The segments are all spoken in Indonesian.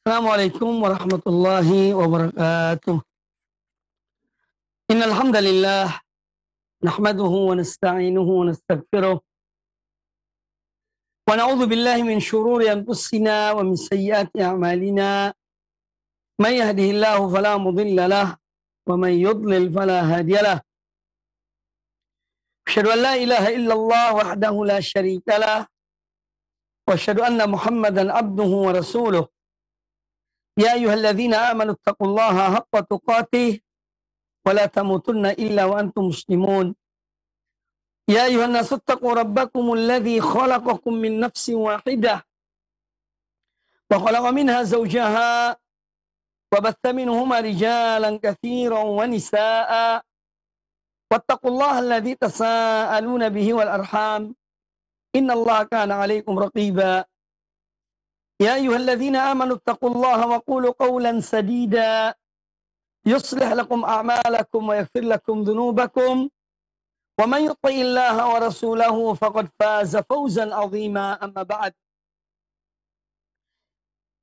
Assalamualaikum warahmatullahi wabarakatuh. Innal hamdalillah nahmaduhu wa nasta'inuhu wa nastaghfiruh wa na'udzu billahi min shururi anfusina wa min sayyiati a'malina. May yahdihillahu fala mudilla lahu wa may yudlil fala hadiya lahu. Asyhadu an la ilaha illallah wahdahu la syarika lahu wa asyhadu anna Muhammadan abduhu wa rasuluh. Ya ayyuhalladzina amanu taqullaha haqqa tuqatih wa la tamutunna illa wa antum muslimun. Ya ayuhan nasu taqu rabbakumul ladzi khalaqakum min nafsin wahidah wa khalaqa minha zawjaha wa batha minhuma rijalan katsiran wa nisaa'a wattaqullaha alladzi tasaaluna bihi wal arham innallaha kana 'alaikum raqiba. Ya ayyuhalladzina amanu taqullaha wa qulu qawlan sadida yuslih lakum a'malakum wa yaghfir lakum dhunubakum wa man yuti'illaha wa rasulahu faqad faza fawzan 'azima. Amma ba'd.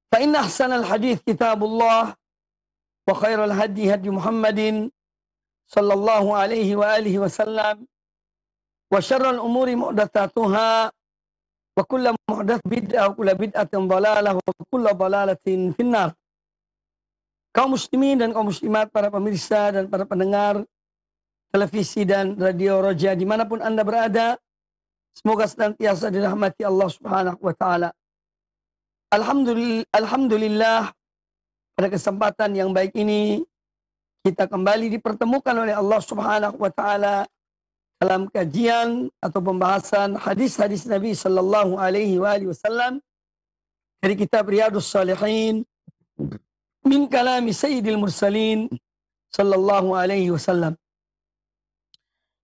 Fa inna ahsanal hadits kitabullah wa khairal hadi hadi Muhammadin sallallahu alaihi wa alihi wasallam wa syarrul umuri muhdatsatuha wa kullu muhdats bid'ah wa kullu bid'atin dhalalah wa kullu dhalalatin finnar. Kaum muslimin dan kaum muslimat, para pemirsa dan para pendengar televisi dan radio Roja dimanapun Anda berada, semoga senantiasa dirahmati Allah Subhanahu wa Ta'ala. Alhamdulillah, pada kesempatan yang baik ini kita kembali dipertemukan oleh Allah Subhanahu wa Ta'ala dalam kajian atau pembahasan hadis-hadis Nabi sallallahu alaihi wasallam dari kitab Riyadhus Shalihin min kalami Sayyidil Mursalin sallallahu alaihi wasallam.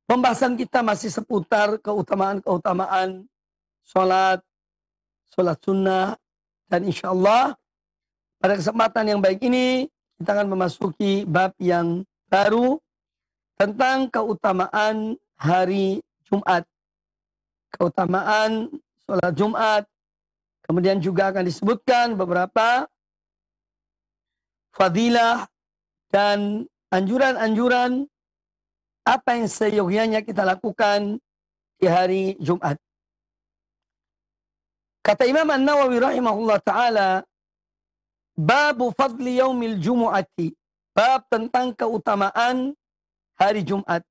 Pembahasan kita masih seputar keutamaan-keutamaan sholat sunnah, dan insya Allah pada kesempatan yang baik ini kita akan memasuki bab yang baru tentang keutamaan hari Jumat, keutamaan sholat Jumat. Kemudian juga akan disebutkan beberapa fadilah dan anjuran-anjuran apa yang seyogyanya kita lakukan di hari Jumat. Kata Imam An-Nawawi rahimahullah ta'ala, babu fadli yaumil jumu'ati, bab tentang keutamaan hari Jumat.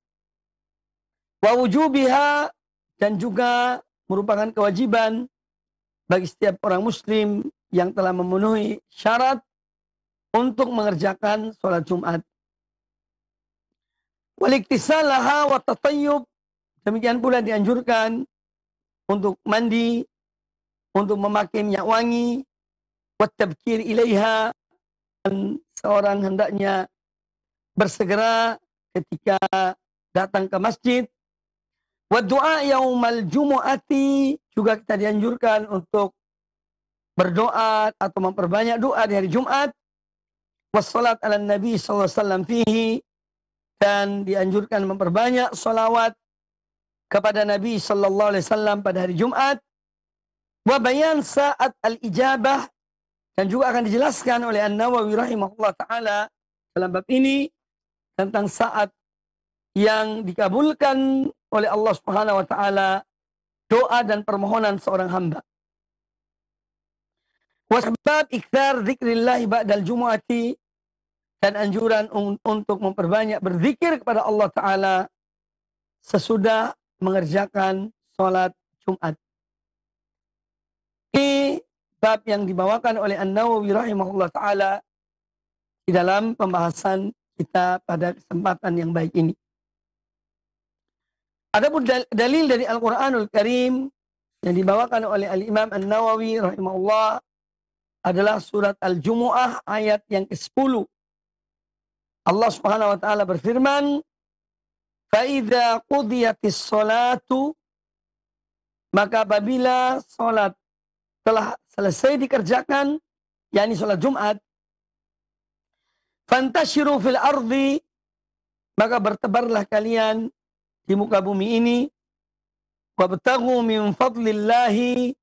Wa wujubiha, dan juga merupakan kewajiban bagi setiap orang muslim yang telah memenuhi syarat untuk mengerjakan sholat Jumat. Waliktisalaha wa tatayyub, demikian pula dianjurkan untuk mandi, untuk memakai minyak wangi, wa tabkir ilaiha, dan seorang hendaknya bersegera ketika datang ke masjid. Wa du'a yaumal jumu'ati, juga kita dianjurkan untuk berdoa atau memperbanyak doa di hari Jumat. Wassalat ala nabi sallallahu alaihi wasallam fihi, dan dianjurkan memperbanyak salawat kepada Nabi sallallahu alaihi wasallam pada hari Jumat. Wa bayan saat al-ijabah, dan juga akan dijelaskan oleh An-Nawawi rahimahullah ta'ala dalam bab ini tentang saat yang dikabulkan oleh Allah Subhanahu wa ta'ala doa dan permohonan seorang hamba. Wasbab ikthar dzikrillah ba'dal jumu'ati, dan anjuran untuk memperbanyak berzikir kepada Allah Ta'ala sesudah mengerjakan sholat Jumat. Ini bab yang dibawakan oleh An-Nawawi rahimahullah ta'ala di dalam pembahasan kita pada kesempatan yang baik ini. Adapun dalil dari Al-Quranul Karim yang dibawakan oleh Al-Imam An-Nawawi rahimahullah adalah surat Al-Jumu'ah ayat yang ke-10. Allah Subhanahu wa ta'ala berfirman, "Fa-idza qudiyatis sholatu", maka apabila salat telah selesai dikerjakan, yakni salat Jumat, "fantashiru fil ardi", maka bertebarlah kalian di muka bumi ini, "wabtaghu min fadlillahi",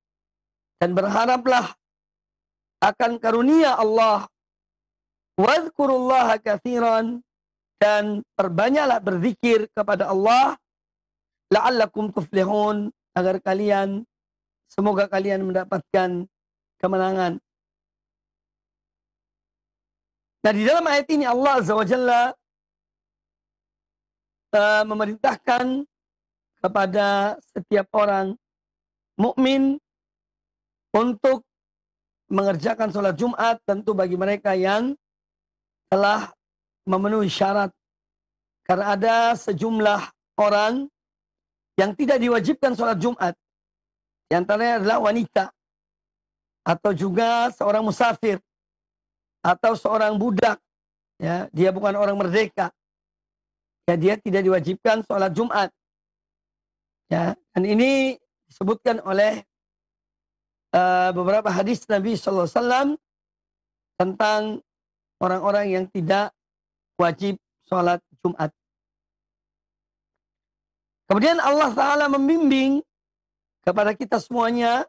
dan berharaplah akan karunia Allah. Wadhkurullaha katsiran, dan perbanyaklah berzikir kepada Allah, la'allakum tuflihun, agar semoga kalian mendapatkan kemenangan. Nah, di dalam ayat ini Allah Azza wa Jalla memerintahkan kepada setiap orang mukmin untuk mengerjakan sholat Jumat, tentu bagi mereka yang telah memenuhi syarat. Karena ada sejumlah orang yang tidak diwajibkan sholat Jumat. Di antaranya adalah wanita, atau juga seorang musafir, atau seorang budak. Ya, dia bukan orang merdeka. Ya, dia tidak diwajibkan sholat Jumat. Ya, dan ini disebutkan oleh beberapa hadis Nabi SAW tentang orang-orang yang tidak wajib sholat Jumat. Kemudian Allah Ta'ala membimbing kepada kita semuanya,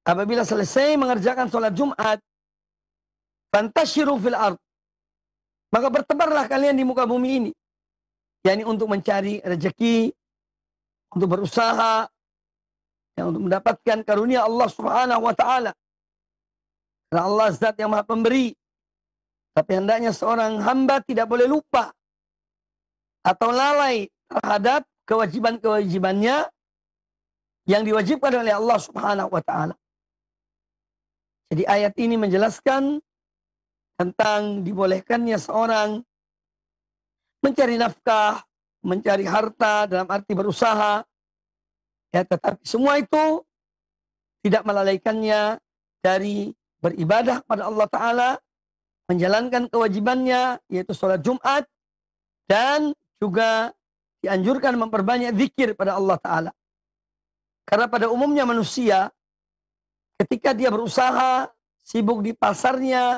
apabila selesai mengerjakan sholat Jumat, fantashiru fil ard, maka bertebarlah kalian di muka bumi ini, yakni untuk mencari rezeki, untuk berusaha, yang untuk mendapatkan karunia Allah Subhanahu wa Ta'ala. Karena Allah zat yang maha pemberi. Tapi hendaknya seorang hamba tidak boleh lupa atau lalai terhadap kewajiban-kewajibannya yang diwajibkan oleh Allah Subhanahu wa Ta'ala. Jadi ayat ini menjelaskan tentang dibolehkannya seorang mencari nafkah, mencari harta dalam arti berusaha. Ya, tetapi semua itu tidak melalaikannya dari beribadah kepada Allah Ta'ala, menjalankan kewajibannya, yaitu sholat Jumat, dan juga dianjurkan memperbanyak zikir pada Allah Ta'ala. Karena pada umumnya manusia, ketika dia berusaha, sibuk di pasarnya,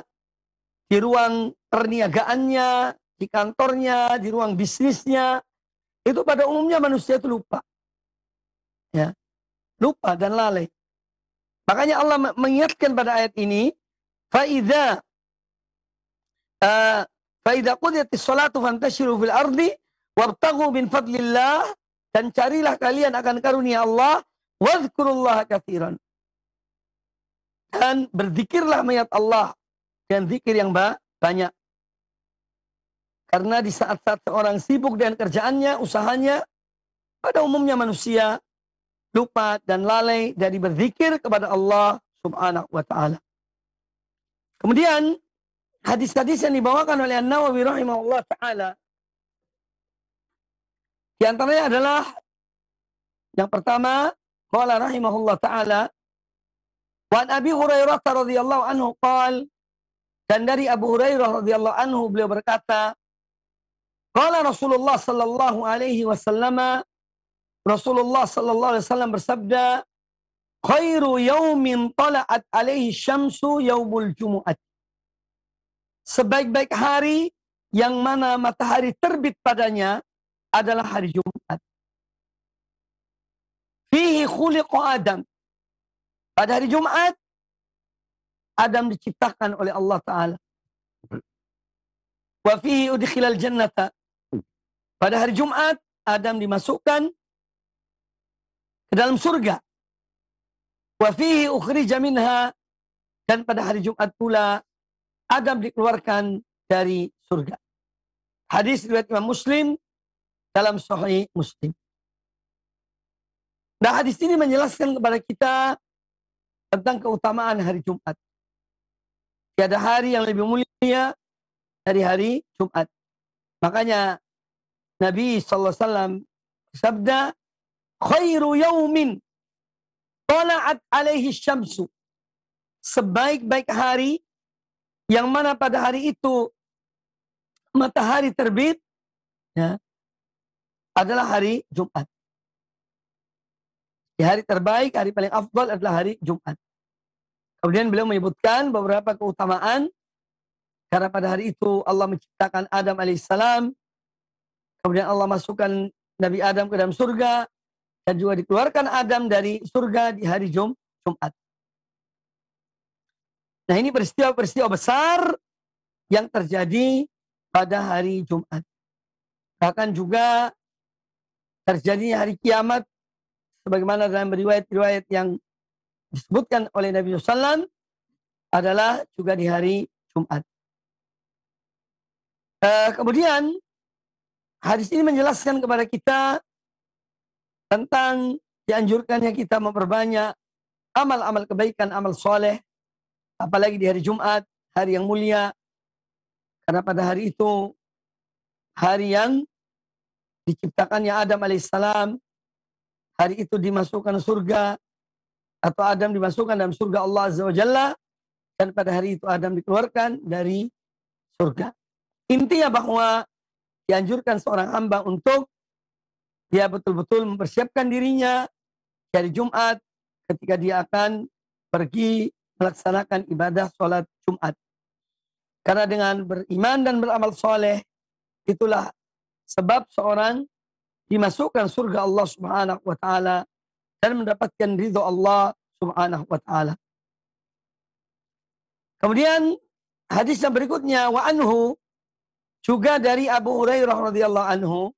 di ruang perniagaannya, di kantornya, di ruang bisnisnya, itu pada umumnya manusia itu lupa. Ya, lupa dan lalai. Makanya Allah mengingatkan pada ayat ini, فَإِذَا قُضِيَتِ الصَّلَاةُ فَانْتَشِرُوا فِي الْأَرْضِ وَابْتَغُوا مِنْ فَضْلِ اللَّهِ, dan carilah kalian akan karunia Allah, وَاذْكُرُوا كَثِيرًا, dan berzikirlah mengingat Allah, dan zikir yang banyak. Karena di saat-saat seorang sibuk dengan kerjaannya, usahanya, pada umumnya manusia lupa dan lalai dari berzikir kepada Allah Subhanahu wa Ta'ala. Kemudian hadis-hadis yang dibawakan oleh An-Nawawi rahimahullah ta'ala, di antaranya adalah yang pertama, qala rahimahullah ta'ala, wa an Abi Hurairah radhiyallahu anhu qala, dan dari Abu Hurairah radhiyallahu anhu beliau berkata, qala Rasulullah sallallahu alaihi wasallam, Rasulullah sallallahu alaihi wasallam bersabda, khairu yaumin tala'at alaihi syamsu yaumul jumu'at, sebaik-baik hari yang mana matahari terbit padanya adalah hari Jumat. Fihi khuliqa Adam, pada hari Jumat Adam diciptakan oleh Allah Ta'ala. Wa fihi udkhilal jannata, pada hari Jumat Adam dimasukkan ke dalam surga. Wa fihi ukhrija minha, dan pada hari Jumat pula Adam dikeluarkan dari surga. Hadis riwayat Imam Muslim dalam Sahih Muslim. Nah, hadis ini menjelaskan kepada kita tentang keutamaan hari Jumat. Tiada hari yang lebih mulia dari hari Jumat. Makanya Nabi SAW bersabda, khairu yaumin tala'at alaihi syamsu, sebaik-baik hari yang mana pada hari itu matahari terbit, ya, adalah hari Jumat. Di hari terbaik, hari paling afdal adalah hari Jumat. Kemudian beliau menyebutkan beberapa keutamaan, karena pada hari itu Allah menciptakan Adam alaihissalam, kemudian Allah masukkan Nabi Adam ke dalam surga, dan juga dikeluarkan Adam dari surga di hari Jumat. Nah, ini peristiwa-peristiwa besar yang terjadi pada hari Jumat. Bahkan juga terjadinya hari kiamat sebagaimana dalam riwayat-riwayat yang disebutkan oleh Nabi SAW adalah juga di hari Jumat. Kemudian hadis ini menjelaskan kepada kita tentang dianjurkannya kita memperbanyak amal-amal kebaikan, amal soleh, apalagi di hari Jumat, hari yang mulia, karena pada hari itu hari yang diciptakannya Adam alaihissalam, hari itu dimasukkan surga atau Adam dimasukkan dalam surga Allah Azza wa Jalla, dan pada hari itu Adam dikeluarkan dari surga. Intinya bahwa dianjurkan seorang hamba untuk dia betul-betul mempersiapkan dirinya dari Jumat ketika dia akan pergi melaksanakan ibadah sholat Jumat. Karena dengan beriman dan beramal soleh, itulah sebab seorang dimasukkan surga Allah Subhanahu wa Ta'ala dan mendapatkan ridho Allah Subhanahu wa Ta'ala. Kemudian hadis yang berikutnya, wa anhu, juga dari Abu Hurairah radhiyallahu anhu,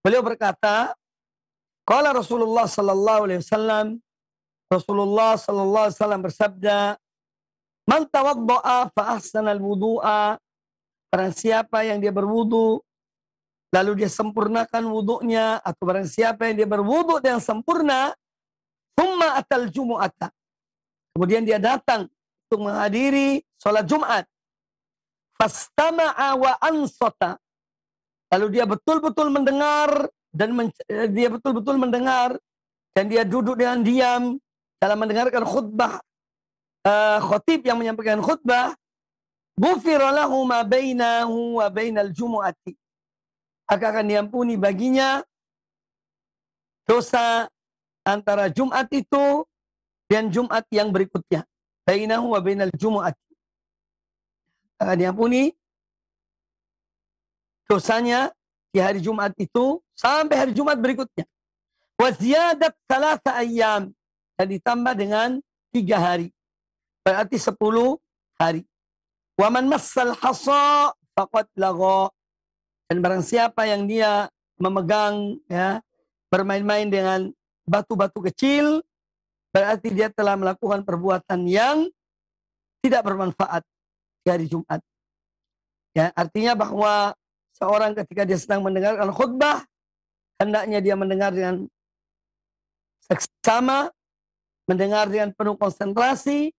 beliau berkata, qala Rasulullah sallallahu alaihi wasallam, Rasulullah sallallahu alaihi wasallam bersabda, man tawadda'a fa ahsana al-wudu'a, barang siapa yang dia berwudu lalu dia sempurnakan wudunya, atau barang siapa yang dia berwudu dengan sempurna, thumma atal jumu'ata, kemudian dia datang untuk menghadiri sholat Jumat, fastama'a wa ansata, lalu dia betul-betul mendengar dan dia duduk dengan diam dalam mendengarkan khutbah khatib yang menyampaikan khutbah, ghufira lahu ma bainahu wa bainal jumu'ati, akan diampuni baginya dosa antara Jumat itu dan Jumat yang berikutnya. Bainahu wa bainal jumu'ati, akan diampuni dosanya di hari Jumat itu sampai hari Jumat berikutnya. Wa ziyadat 3 ayyam, dan ditambah dengan 3 hari. Berarti 10 hari. Wa man massal hasa faqad lagha, dan barang siapa yang dia memegang, ya, bermain-main dengan batu-batu kecil, berarti dia telah melakukan perbuatan yang tidak bermanfaat di hari Jumat. Ya, artinya bahwa seorang ketika dia sedang mendengarkan khutbah, hendaknya dia mendengar dengan seksama, mendengar dengan penuh konsentrasi,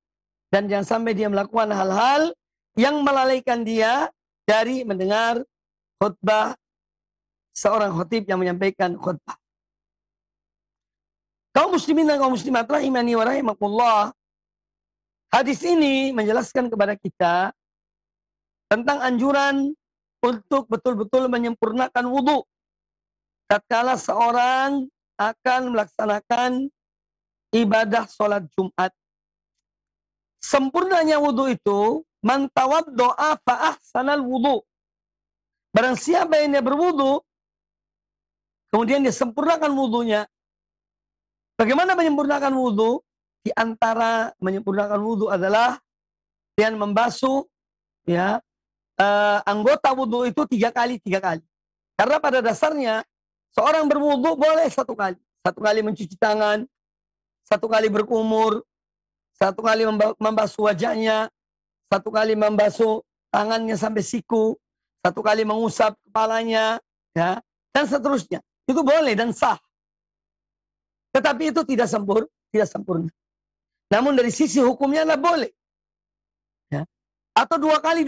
dan jangan sampai dia melakukan hal-hal yang melalaikan dia dari mendengar khutbah seorang khatib yang menyampaikan khutbah. Kaum muslimin dan kaum muslimat rahimani wa rahimakumullah, hadis ini menjelaskan kepada kita tentang anjuran untuk betul-betul menyempurnakan wudu tatkala seorang akan melaksanakan ibadah sholat Jumat. Sempurnanya wudu itu, man tawaddo'a fa ahsanal wudu, barang siapa yang dia berwudu kemudian dia sempurnakan wudunya. Bagaimana menyempurnakan wudu? Di antara menyempurnakan wudu adalah dengan membasuh, ya, anggota wudu itu 3 kali. Karena pada dasarnya seorang berwudu boleh 1 kali. 1 kali mencuci tangan, 1 kali berkumur, 1 kali membasuh wajahnya, 1 kali membasuh tangannya sampai siku, 1 kali mengusap kepalanya, ya, dan seterusnya. Itu boleh dan sah. Tetapi itu tidak sempurna. Namun dari sisi hukumnya adalah boleh. Ya. Atau 2 kali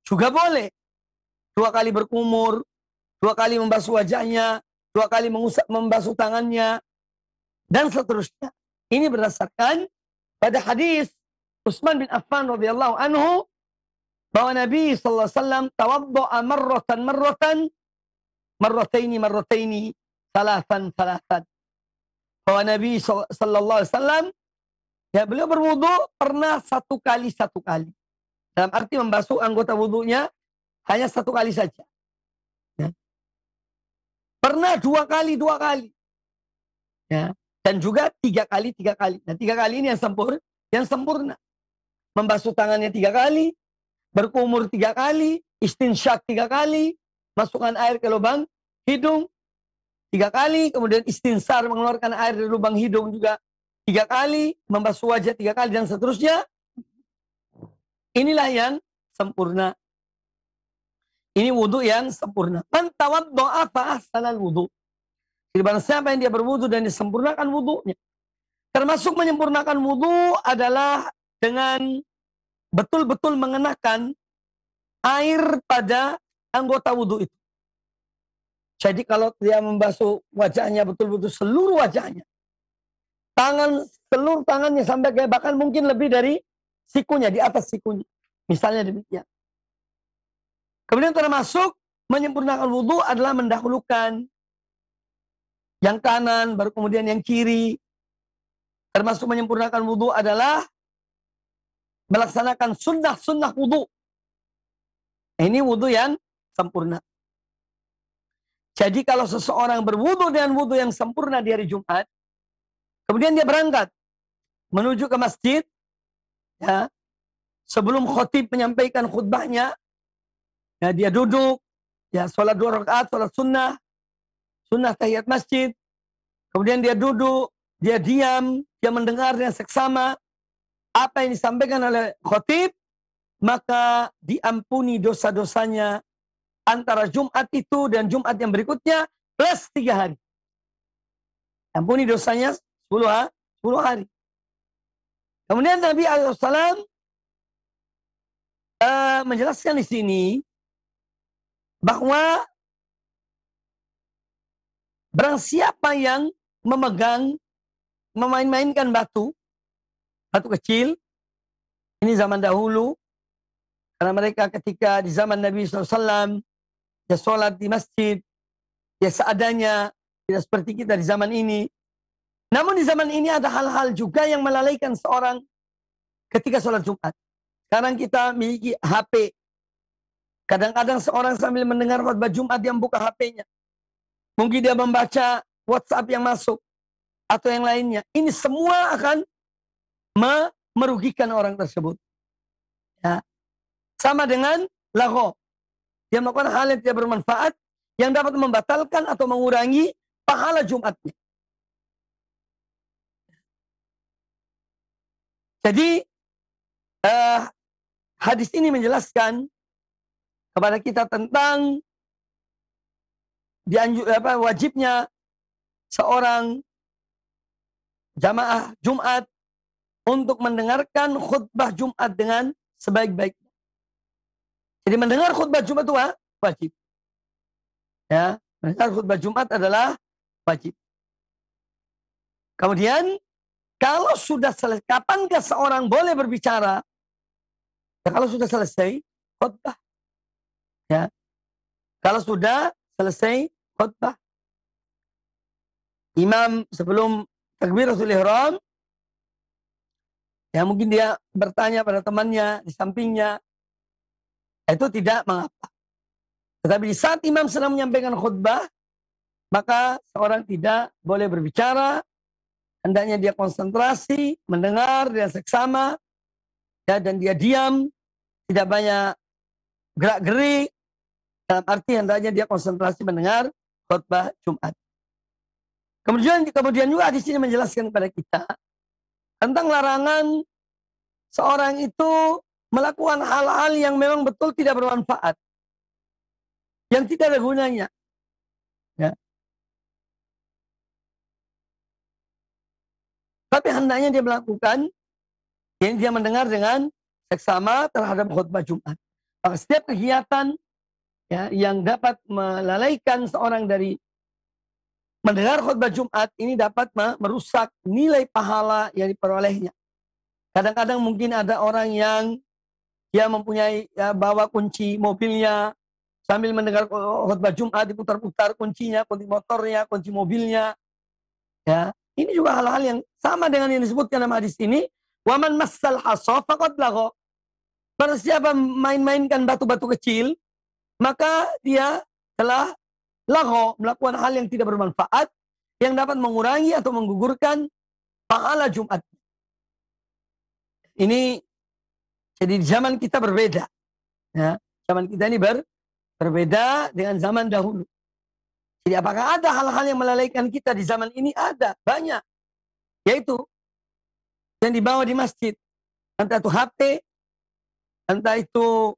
juga boleh. 2 kali berkumur, 2 kali membasuh wajahnya, 2 kali membasuh tangannya, dan seterusnya. Ini berdasarkan pada hadis Utsman bin Affan radhiyallahu anhu bahwa Nabi sallallahu alaihi wasallam tawaddo'a marrataini, salatan. Bahwa Nabi sallallahu alaihi wasallam, ya, beliau berwudu pernah 1 kali. Dalam arti membasuh anggota wudunya hanya 1 kali saja. Ya. Pernah 2 kali. Ya. Dan juga 3 kali. Nah, 3 kali ini yang yang sempurna. Membasuh tangannya 3 kali, berkumur 3 kali, istinsyak 3 kali, masukkan air ke lubang hidung 3 kali, kemudian istinsar mengeluarkan air dari lubang hidung juga 3 kali, membasuh wajah 3 kali, dan seterusnya. Inilah yang sempurna. Ini wudhu yang sempurna. Man tawaddo'a fa ahsanal wudhu. Jadi barang siapa yang dia berwudhu dan disempurnakan wudhunya. Termasuk menyempurnakan wudhu adalah dengan betul-betul mengenakan air pada anggota wudhu itu. Jadi kalau dia membasuh wajahnya betul-betul seluruh wajahnya. Seluruh tangannya sampai kayak bahkan mungkin lebih dari sikunya, di atas sikunya. Misalnya demikian. Kemudian termasuk menyempurnakan wudhu adalah mendahulukan yang kanan, baru kemudian yang kiri. Termasuk menyempurnakan wudhu adalah melaksanakan sunnah-sunnah wudhu. Ini wudhu yang sempurna. Jadi kalau seseorang berwudhu dengan wudhu yang sempurna di hari Jumat, kemudian dia berangkat menuju ke masjid, ya, sebelum khotib menyampaikan khutbahnya, ya, dia duduk, ya, sholat 2 rakaat, sholat sunnah tahiyat masjid. Kemudian dia duduk, dia diam, dia mendengar dengan seksama apa yang disampaikan oleh khotib, maka diampuni dosa-dosanya antara Jumat itu dan Jumat yang berikutnya plus 3 hari. Ampuni dosanya 10 hari. Kemudian Nabi SAW menjelaskan di sini bahwa barang siapa yang memain-mainkan batu kecil, ini zaman dahulu, karena mereka ketika di zaman Nabi SAW, dia sholat di masjid, dia seadanya, tidak seperti kita di zaman ini. Namun di zaman ini ada hal-hal juga yang melalaikan seorang ketika sholat Jumat. Sekarang kita memiliki HP. Kadang-kadang seorang sambil mendengar khutbah Jumat, dia buka HP-nya. Mungkin dia membaca WhatsApp yang masuk, atau yang lainnya. Ini semua akan merugikan orang tersebut. Ya. Sama dengan lagho. Dia melakukan hal yang tidak bermanfaat, yang dapat membatalkan atau mengurangi pahala Jumatnya. Jadi hadis ini menjelaskan kepada kita tentang wajibnya seorang jamaah Jumat untuk mendengarkan khutbah Jumat dengan sebaik-baiknya. Jadi mendengar khutbah Jumat itu wajib. Ya, mendengar khutbah Jumat adalah wajib. Kemudian kalau sudah selesai, kapankah seorang boleh berbicara? Ya, kalau sudah selesai khutbah. Ya. Kalau sudah selesai khutbah. Imam sebelum takbiratul ihram, ya mungkin dia bertanya pada temannya di sampingnya, itu tidak mengapa. Tetapi di saat imam sedang menyampaikan khutbah, maka seorang tidak boleh berbicara. Hendaknya dia konsentrasi, mendengar dengan seksama, ya, dan dia diam, tidak banyak gerak-gerik. Dalam arti hendaknya dia konsentrasi mendengar khutbah Jumat. Kemudian juga di sini menjelaskan kepada kita tentang larangan seorang itu melakukan hal-hal yang memang betul tidak bermanfaat, yang tidak ada gunanya. Ya. Tapi hendaknya dia melakukan, yang dia mendengar dengan seksama terhadap khutbah Jumat. Maka setiap kegiatan, ya, yang dapat melalaikan seorang dari mendengar khutbah Jumat ini dapat merusak nilai pahala yang diperolehnya. Kadang-kadang mungkin ada orang yang dia mempunyai, ya, bawa kunci mobilnya sambil mendengar khutbah Jumat, diputar-putar kuncinya, kunci motornya, kunci mobilnya. Ya, ini juga hal-hal yang sama dengan yang disebutkan dalam hadis ini. Waman massal hasa faqad lagha. Barang siapa main-mainkan batu-batu kecil, maka dia telah lagha, melakukan hal yang tidak bermanfaat, yang dapat mengurangi atau menggugurkan pahala Jumat. Ini jadi di zaman kita berbeda. Ya, zaman kita ini berbeda dengan zaman dahulu. Jadi apakah ada hal-hal yang melalaikan kita di zaman ini? Ada, banyak. Yaitu yang dibawa di masjid. Entah itu HP, entah itu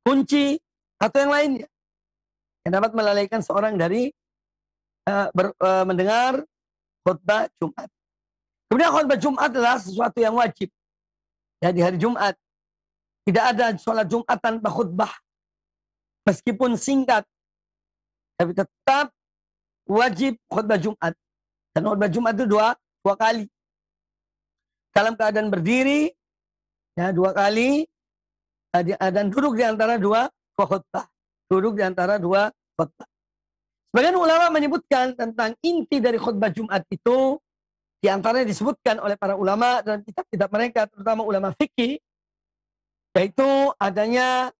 kunci, atau yang lainnya. Yang dapat melalaikan seorang dari mendengar khutbah Jumat. Kemudian khutbah Jumat adalah sesuatu yang wajib. Ya, di hari Jumat. Tidak ada sholat Jumat tanpa khutbah. Meskipun singkat. Tapi tetap wajib khutbah Jumat. Dan khutbah Jumat itu dua kali. Dalam keadaan berdiri, ya, 2 kali. Dan duduk di antara dua khutbah. Duduk di antara dua khutbah. Sebagian ulama menyebutkan tentang inti dari khutbah Jumat itu. Di antaranya disebutkan oleh para ulama dan kitab-kitab mereka, terutama ulama fikih, yaitu adanya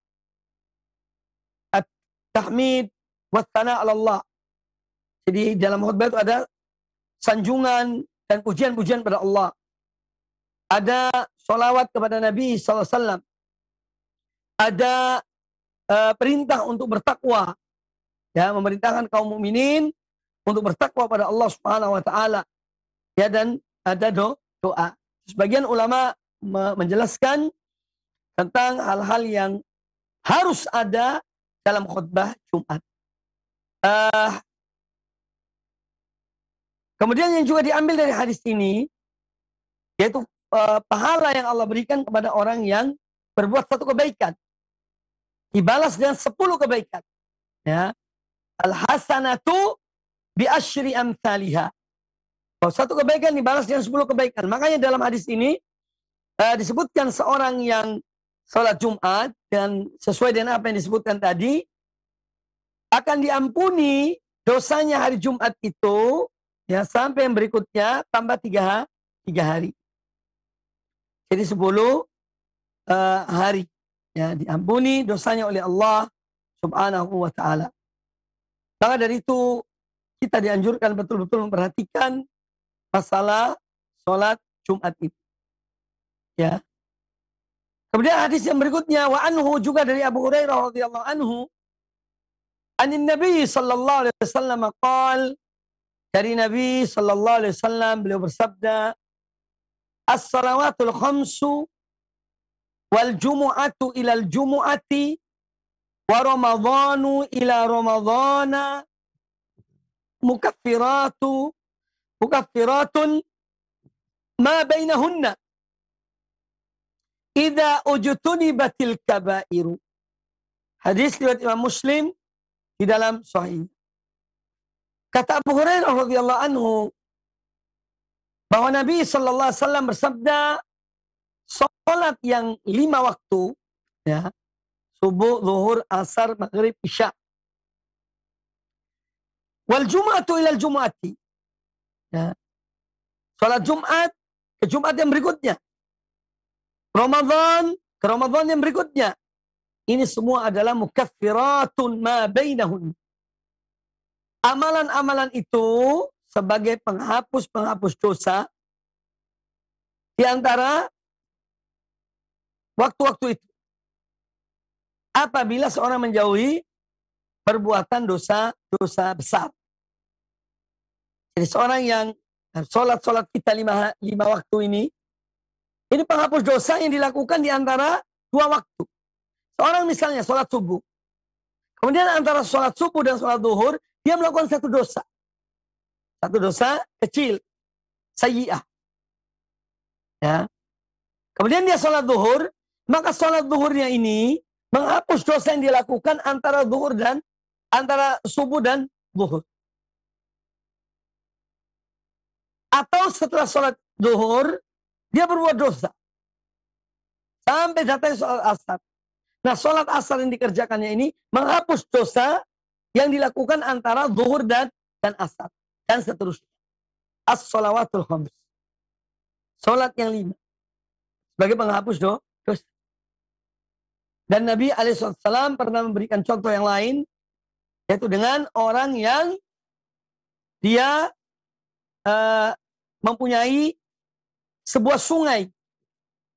at-tahmid wa tsana 'ala Allah. Jadi dalam khutbah itu ada sanjungan dan pujian-pujian pada Allah. Ada sholawat kepada Nabi SAW. Ada perintah untuk bertakwa. Ya, memerintahkan kaum mukminin untuk bertakwa pada Allah Subhanahu wa taala. Ya, dan ada doa. Sebagian ulama menjelaskan tentang hal-hal yang harus ada dalam khutbah Jumat. Kemudian yang juga diambil dari hadis ini, yaitu pahala yang Allah berikan kepada orang yang berbuat satu kebaikan. Dibalas dengan 10 kebaikan. Ya. Al-hasanatu bi asyri amthaliha. Satu kebaikan dibalas dengan 10 kebaikan. Makanya dalam hadis ini disebutkan seorang yang sholat Jumat dan sesuai dengan apa yang disebutkan tadi akan diampuni dosanya hari Jumat itu, ya, sampai yang berikutnya tambah 3 hari. Jadi 10 hari, ya, diampuni dosanya oleh Allah Subhanahu wa taala. Maka dari itu kita dianjurkan betul-betul memperhatikan masalah sholat Jumat itu. Ya. Kemudian hadis yang berikutnya, wa anhu, juga dari Abu Hurairah radhiyallahu anhu, anin Nabi sallallahu alaihi wasallam qaal, dari Nabi sallallahu alaihi wasallam beliau bersabda, as-salawatul khamsu wal jumu'atu ilal jumu'ati wa ramadhanu ila ramadhana mukaffiratun ma bainahunna idza ujtunibatil kabairu. Hadis riwayat Imam Muslim di dalam sahih. Kata Abu Hurairah radhiyallahu anhu bahwa Nabi sallallahu alaihi wasallam bersabda, salat yang 5 waktu, ya, subuh, zuhur, asar, maghrib, isya, wal jum'atu ilal jum'ati, ya, salat Jumat ke Jumat yang berikutnya, Ramadan ke Ramadan yang berikutnya, ini semua adalah mukaffiratun ma bainahun. Amalan-amalan itu sebagai penghapus dosa di antara waktu-waktu itu. Apabila seorang menjauhi perbuatan dosa besar. Jadi seorang yang sholat kita 5 waktu ini penghapus dosa yang dilakukan di antara 2 waktu. Seorang misalnya sholat subuh. Kemudian antara sholat subuh dan sholat zuhur, dia melakukan satu dosa. Satu dosa kecil. Sayyi'ah. Ya. Kemudian dia sholat zuhur, maka sholat zuhurnya ini menghapus dosa yang dilakukan antara subuh dan zuhur. Atau setelah sholat zuhur, dia berbuat dosa. Sampai datang sholat asar. Nah, sholat asar yang dikerjakannya ini menghapus dosa yang dilakukan antara zuhur dan asar. Dan seterusnya. As-sholawatul khams. Sholat yang 5. Sebagai penghapus dosa. Dan Nabi alaihissalam pernah memberikan contoh yang lain. Yaitu dengan orang yang dia mempunyai sebuah sungai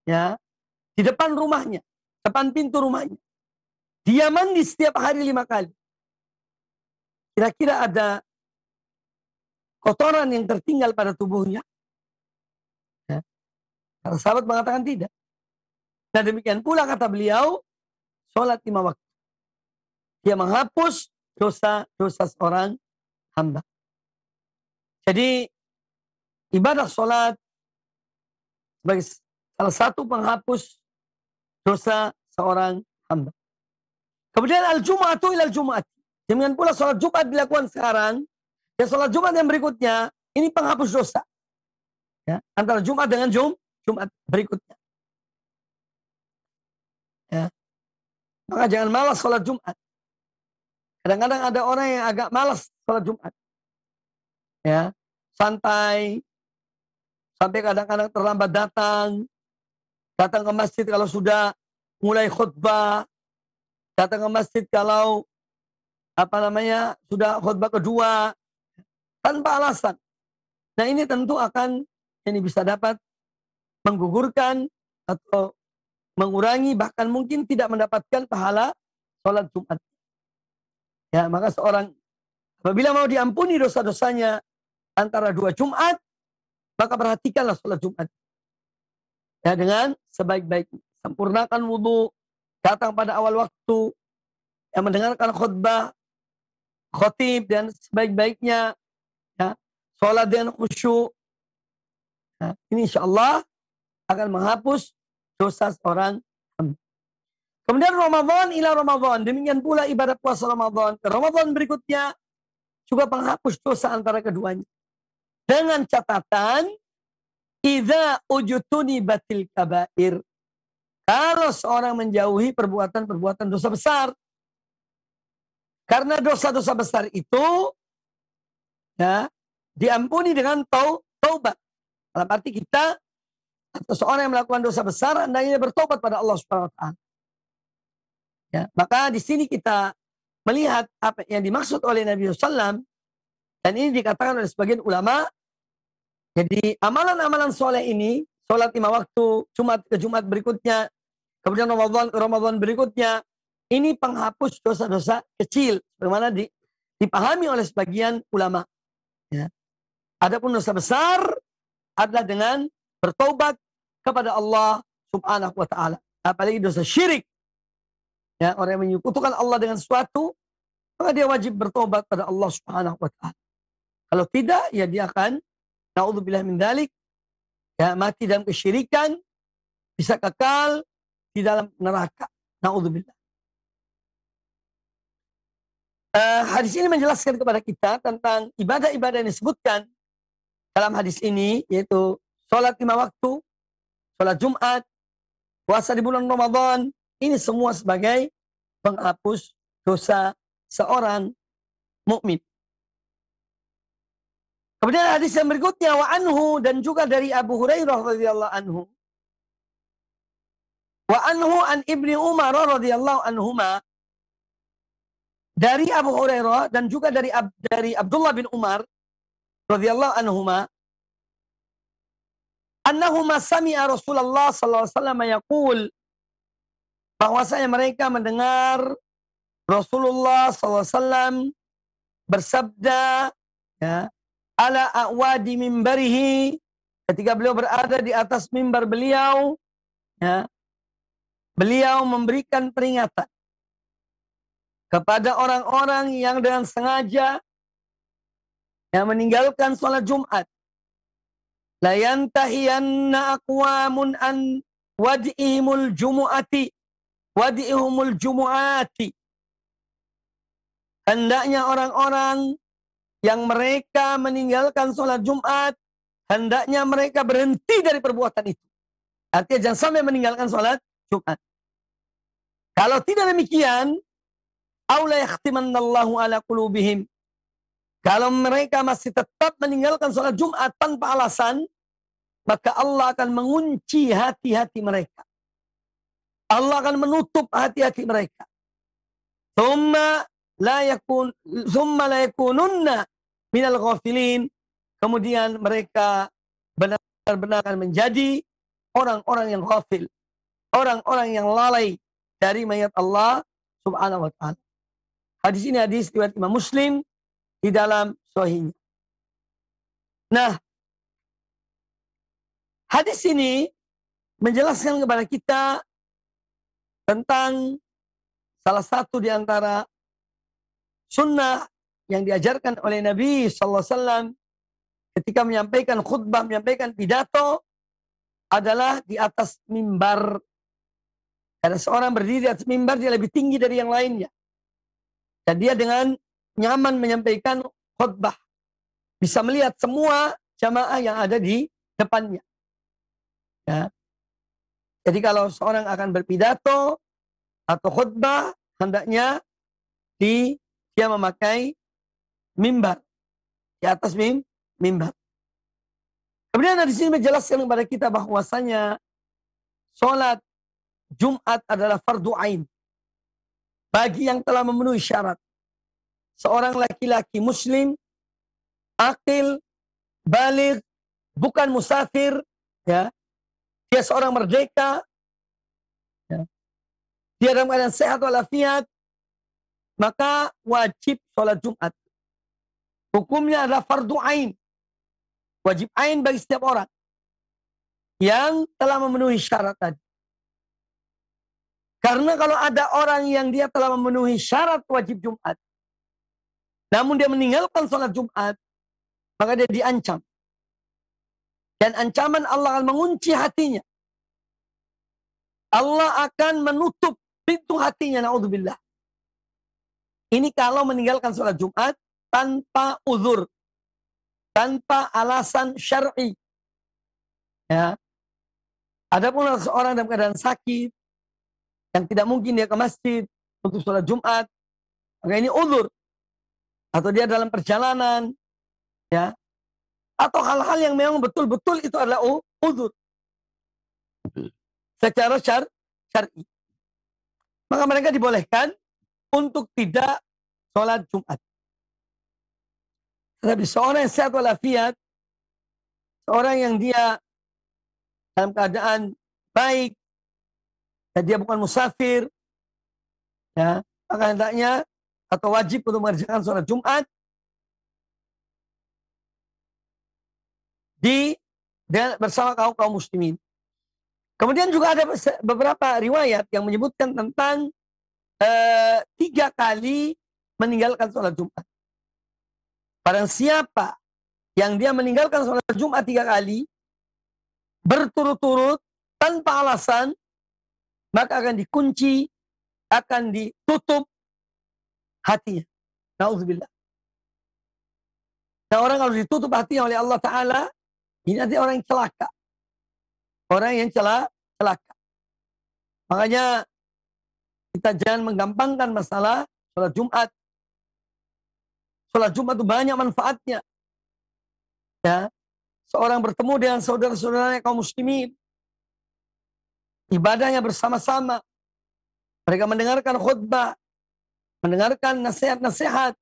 ya, di depan rumahnya, depan pintu rumahnya. Dia mandi setiap hari 5 kali. Kira-kira ada kotoran yang tertinggal pada tubuhnya? Ya. Para sahabat mengatakan tidak. Nah demikian pula kata beliau, sholat 5 waktu. Dia menghapus dosa-dosa seorang hamba. Jadi ibadah sholat sebagai salah satu penghapus dosa seorang hamba. Kemudian al-jum'atu ilal jum'at. Demikian pula sholat Jumat dilakukan sekarang. Ya sholat Jumat yang berikutnya, ini penghapus dosa. Ya, antara Jumat dengan Jumat berikutnya. Ya. Maka jangan malas sholat Jumat. Kadang-kadang ada orang yang agak malas sholat Jumat. Ya, santai. Sampai kadang-kadang terlambat datang ke masjid kalau sudah mulai khutbah. Datang ke masjid kalau sudah khutbah kedua tanpa alasan. Nah ini tentu akan ini bisa dapat menggugurkan atau mengurangi bahkan mungkin tidak mendapatkan pahala sholat Jumat. Ya maka seorang apabila mau diampuni dosa-dosanya antara 2 Jumat, maka perhatikanlah sholat Jumat. Ya dengan sebaik-baiknya. Sempurnakan wudu, datang pada awal waktu, yang mendengarkan khutbah, khotib dan sebaik-baiknya, ya, sholat dengan khusyuk. Ya, ini insya Allah akan menghapus dosa seorang hamba. Kemudian Ramadan ila Ramadan, demikian pula ibadah puasa Ramadan. Ramadan berikutnya juga penghapus dosa antara keduanya. Dengan catatan, idza ujtuni batil kabair. Kalau seorang menjauhi perbuatan-perbuatan dosa besar. Karena dosa-dosa besar itu ya, diampuni dengan taubat. Dalam arti kita atau seorang yang melakukan dosa besar hendaknya bertobat pada Allah Subhanahu wa taala. Ya, maka di sini kita melihat apa yang dimaksud oleh Nabi SAW dan ini dikatakan oleh sebagian ulama. Jadi amalan-amalan soleh ini, sholat 5 waktu, Jumat ke Jumat berikutnya, kemudian Ramadan ke Ramadan berikutnya, ini penghapus dosa-dosa kecil, bagaimana dipahami oleh sebagian ulama. Ya. Adapun dosa besar adalah dengan bertobat kepada Allah Subhanahu wa taala. Apalagi dosa syirik. Ya, orang yang menyekutukan Allah dengan sesuatu, maka dia wajib bertobat pada Allah Subhanahu wa taala. Kalau tidak, ya dia akan naudzubillah min dzalik, ya mati dalam kesyirikan, bisa kekal di dalam neraka. Naudzubillah. Hadis ini menjelaskan kepada kita tentang ibadah-ibadah yang disebutkan dalam hadis ini, yaitu sholat 5 waktu, sholat Jumat, puasa di bulan Ramadan, ini semua sebagai penghapus dosa seorang mukmin. Kemudian hadis yang berikutnya wa anhu, dan juga dari Abu Hurairah radhiyallahu anhu. Wa anhu an Ibni Umar radhiyallahu anhuma, dari Abu Hurairah dan juga dari Abdullah bin Umar radhiyallahu anhuma, annahuma sami'a Rasulullah sallallahu alaihi wasallam yaqul, bahwasanya mereka mendengar Rasulullah sallallahu alaihi wasallam bersabda, ya, ala a'wadi mimbarihi, ketika beliau berada di atas mimbar beliau, ya, beliau memberikan peringatan kepada orang-orang yang dengan sengaja yang meninggalkan sholat Jumat. La yantahiyanna aqwamun an wadi'ihumul jumu'ati. Hendaknya orang-orang yang mereka meninggalkan sholat Jumat, hendaknya mereka berhenti dari perbuatan itu. Artinya jangan sampai meninggalkan sholat Jumat. Kalau tidak demikian, aula yakhtimannallahu ala qulubihim. Kalau mereka masih tetap meninggalkan sholat Jumat tanpa alasan, maka Allah akan mengunci hati-hati mereka. Allah akan menutup hati-hati mereka. Thumma la yakununna minal ghafilin. Kemudian mereka benar-benar akan menjadi orang-orang yang ghafil, orang-orang yang lalai dari mayat Allah Subhanahu wa taala. Hadis ini hadis riwayat Imam Muslim di dalam sahihnya. Nah, hadis ini menjelaskan kepada kita tentang salah satu di antara sunnah yang diajarkan oleh Nabi sallallahu alaihi wasallam ketika menyampaikan khutbah, menyampaikan pidato adalah di atas mimbar. Ada seorang berdiri di atas mimbar, dia lebih tinggi dari yang lainnya. Dan dia dengan nyaman menyampaikan khutbah. Bisa melihat semua jamaah yang ada di depannya. Ya. Jadi kalau seorang akan berpidato atau khutbah, hendaknya dia memakai mimbar. Di atas mimbar. Kemudian di sini menjelaskan kepada kita bahwasanya sholat Jumat adalah fardu ain bagi yang telah memenuhi syarat. Seorang laki-laki muslim, akil, baligh, bukan musafir, ya. Dia seorang merdeka, ya. Dia dalam keadaan sehat walafiat, maka wajib sholat Jumat. Hukumnya adalah fardu ain. Wajib ain bagi setiap orang yang telah memenuhi syarat tadi. Karena kalau ada orang yang dia telah memenuhi syarat wajib Jumat, namun dia meninggalkan sholat Jumat, maka dia diancam. Dan ancaman Allah akan mengunci hatinya. Allah akan menutup pintu hatinya, na'udzubillah. Ini kalau meninggalkan sholat Jumat tanpa uzur, tanpa alasan syar'i. Ya. Adapun seorang dalam keadaan sakit, yang tidak mungkin dia ke masjid untuk sholat Jumat, maka ini uzur. Atau dia dalam perjalanan, ya, atau hal-hal yang memang betul-betul itu adalah uzur secara syar'i. Maka mereka dibolehkan untuk tidak sholat Jumat. Tetapi seorang yang sehat walafiat, seorang yang dia dalam keadaan baik, dan dia bukan musafir, ya, maka hendaknya atau wajib untuk mengerjakan sholat Jumat bersama kaum muslimin. Kemudian juga ada beberapa riwayat yang menyebutkan tentang 3 kali meninggalkan sholat Jumat. Barang siapa yang dia meninggalkan sholat Jumat 3 kali berturut-turut tanpa alasan, maka akan dikunci, akan ditutup hatinya. Na'udzubillah. Nah, orang kalau ditutup hatinya oleh Allah Ta'ala, ini nanti orang yang celaka. Orang yang celaka. Makanya kita jangan menggampangkan masalah sholat Jumat. Sholat Jumat itu banyak manfaatnya. Ya. Seorang bertemu dengan saudara-saudaranya kaum muslimin. Ibadahnya bersama-sama. Mereka mendengarkan khutbah, mendengarkan nasihat-nasihat,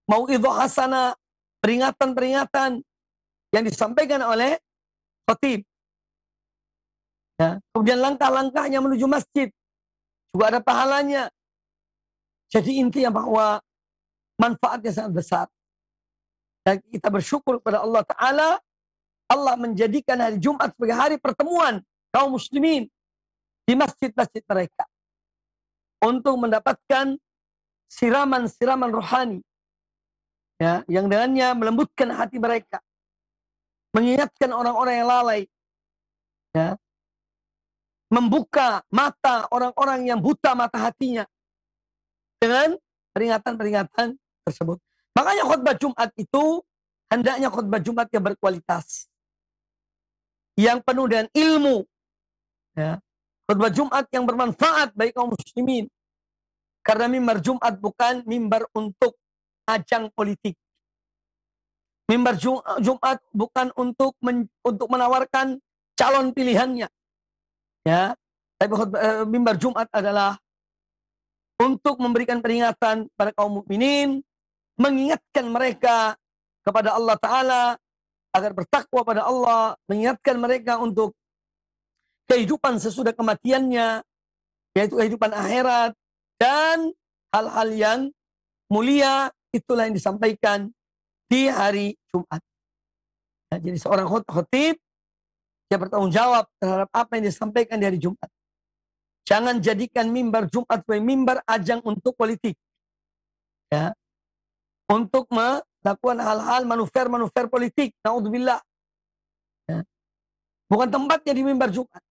mau'idhah hasanah, peringatan-peringatan yang disampaikan oleh khatib. Ya. Kemudian langkah-langkahnya menuju masjid juga ada pahalanya. Jadi intinya bahwa manfaatnya sangat besar. Dan kita bersyukur kepada Allah Ta'ala, Allah menjadikan hari Jumat sebagai hari pertemuan kaum muslimin di masjid-masjid mereka untuk mendapatkan siraman-siraman rohani, ya, yang dengannya melembutkan hati mereka, mengingatkan orang-orang yang lalai, ya, membuka mata orang-orang yang buta mata hatinya dengan peringatan-peringatan tersebut. Makanya khutbah Jumat itu hendaknya khutbah Jumat yang berkualitas, yang penuh dengan ilmu, ya. Khutbah Jumat yang bermanfaat bagi kaum muslimin. Karena mimbar Jumat bukan mimbar untuk ajang politik. Mimbar Jumat bukan untuk menawarkan calon pilihannya. Ya, tapi mimbar Jumat adalah untuk memberikan peringatan pada kaum mukminin, mengingatkan mereka kepada Allah Ta'ala agar bertakwa pada Allah, mengingatkan mereka untuk kehidupan sesudah kematiannya, yaitu kehidupan akhirat, dan hal-hal yang mulia, itulah yang disampaikan di hari Jumat. Nah, jadi seorang khotib, dia bertanggung jawab terhadap apa yang disampaikan di hari Jumat. Jangan jadikan mimbar Jumat sebagai mimbar ajang untuk politik. Ya. Untuk melakukan hal-hal manuver politik. Na'udzubillah. Ya. Bukan tempatnya di mimbar Jumat.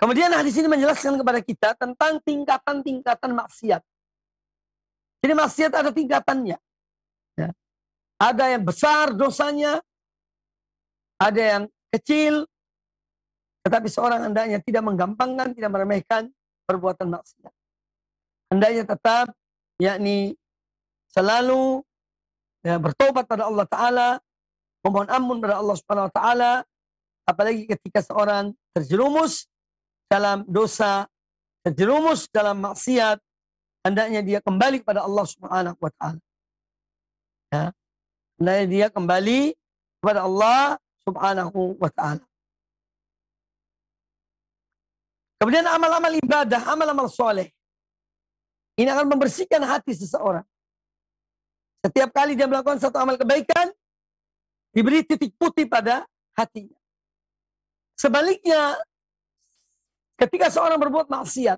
Kemudian hadis ini menjelaskan kepada kita tentang tingkatan-tingkatan maksiat. Jadi maksiat ada tingkatannya. Ya. Ada yang besar dosanya, ada yang kecil, tetapi seorang hendaknya tidak menggampangkan, tidak meremehkan perbuatan maksiat. Hendaknya tetap, yakni selalu ya, bertobat pada Allah Ta'ala, memohon ampun pada Allah Subhanahu Wa Ta'ala, apalagi ketika seorang terjerumus dalam dosa, terjerumus dalam maksiat, hendaknya dia kembali pada Allah Subhanahu Wa Ta'ala. Ya. Hendaknya dia kembali kepada Allah Subhanahu Wa Ta'ala. Kemudian amal-amal ibadah, amal-amal soleh, ini akan membersihkan hati seseorang. Setiap kali dia melakukan satu amal kebaikan, diberi titik putih pada hatinya. Sebaliknya, ketika seorang berbuat maksiat,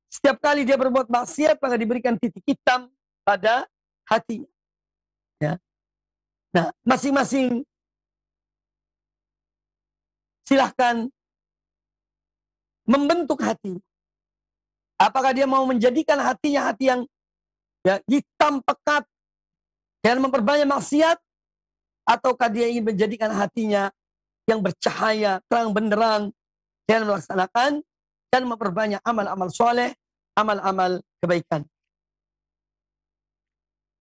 setiap kali dia berbuat maksiat, maka diberikan titik hitam pada hatinya. Ya. Nah, masing-masing silahkan membentuk hati. Apakah dia mau menjadikan hatinya hati yang ya, hitam pekat dan memperbanyak maksiat, ataukah dia ingin menjadikan hatinya yang bercahaya, terang benderang, dan melaksanakan dan memperbanyak amal-amal soleh, amal-amal kebaikan.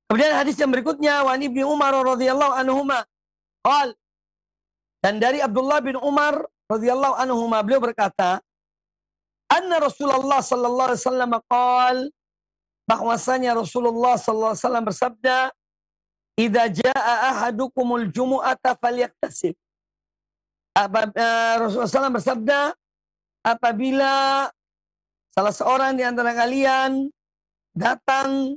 Kemudian hadis yang berikutnya, wa Ibnu Umar radhiyallahu anhuma qala, dan dari Abdullah bin Umar radhiyallahu anhuma, beliau berkata, anna Rasulullah sallallahu alaihi wasallam qala, bahwasanya Rasulullah sallallahu alaihi wasallam bersabda, idza jaa ahadukumul jumu'ata falyaktasib. Rasulullah SAW bersabda, apabila salah seorang di antara kalian datang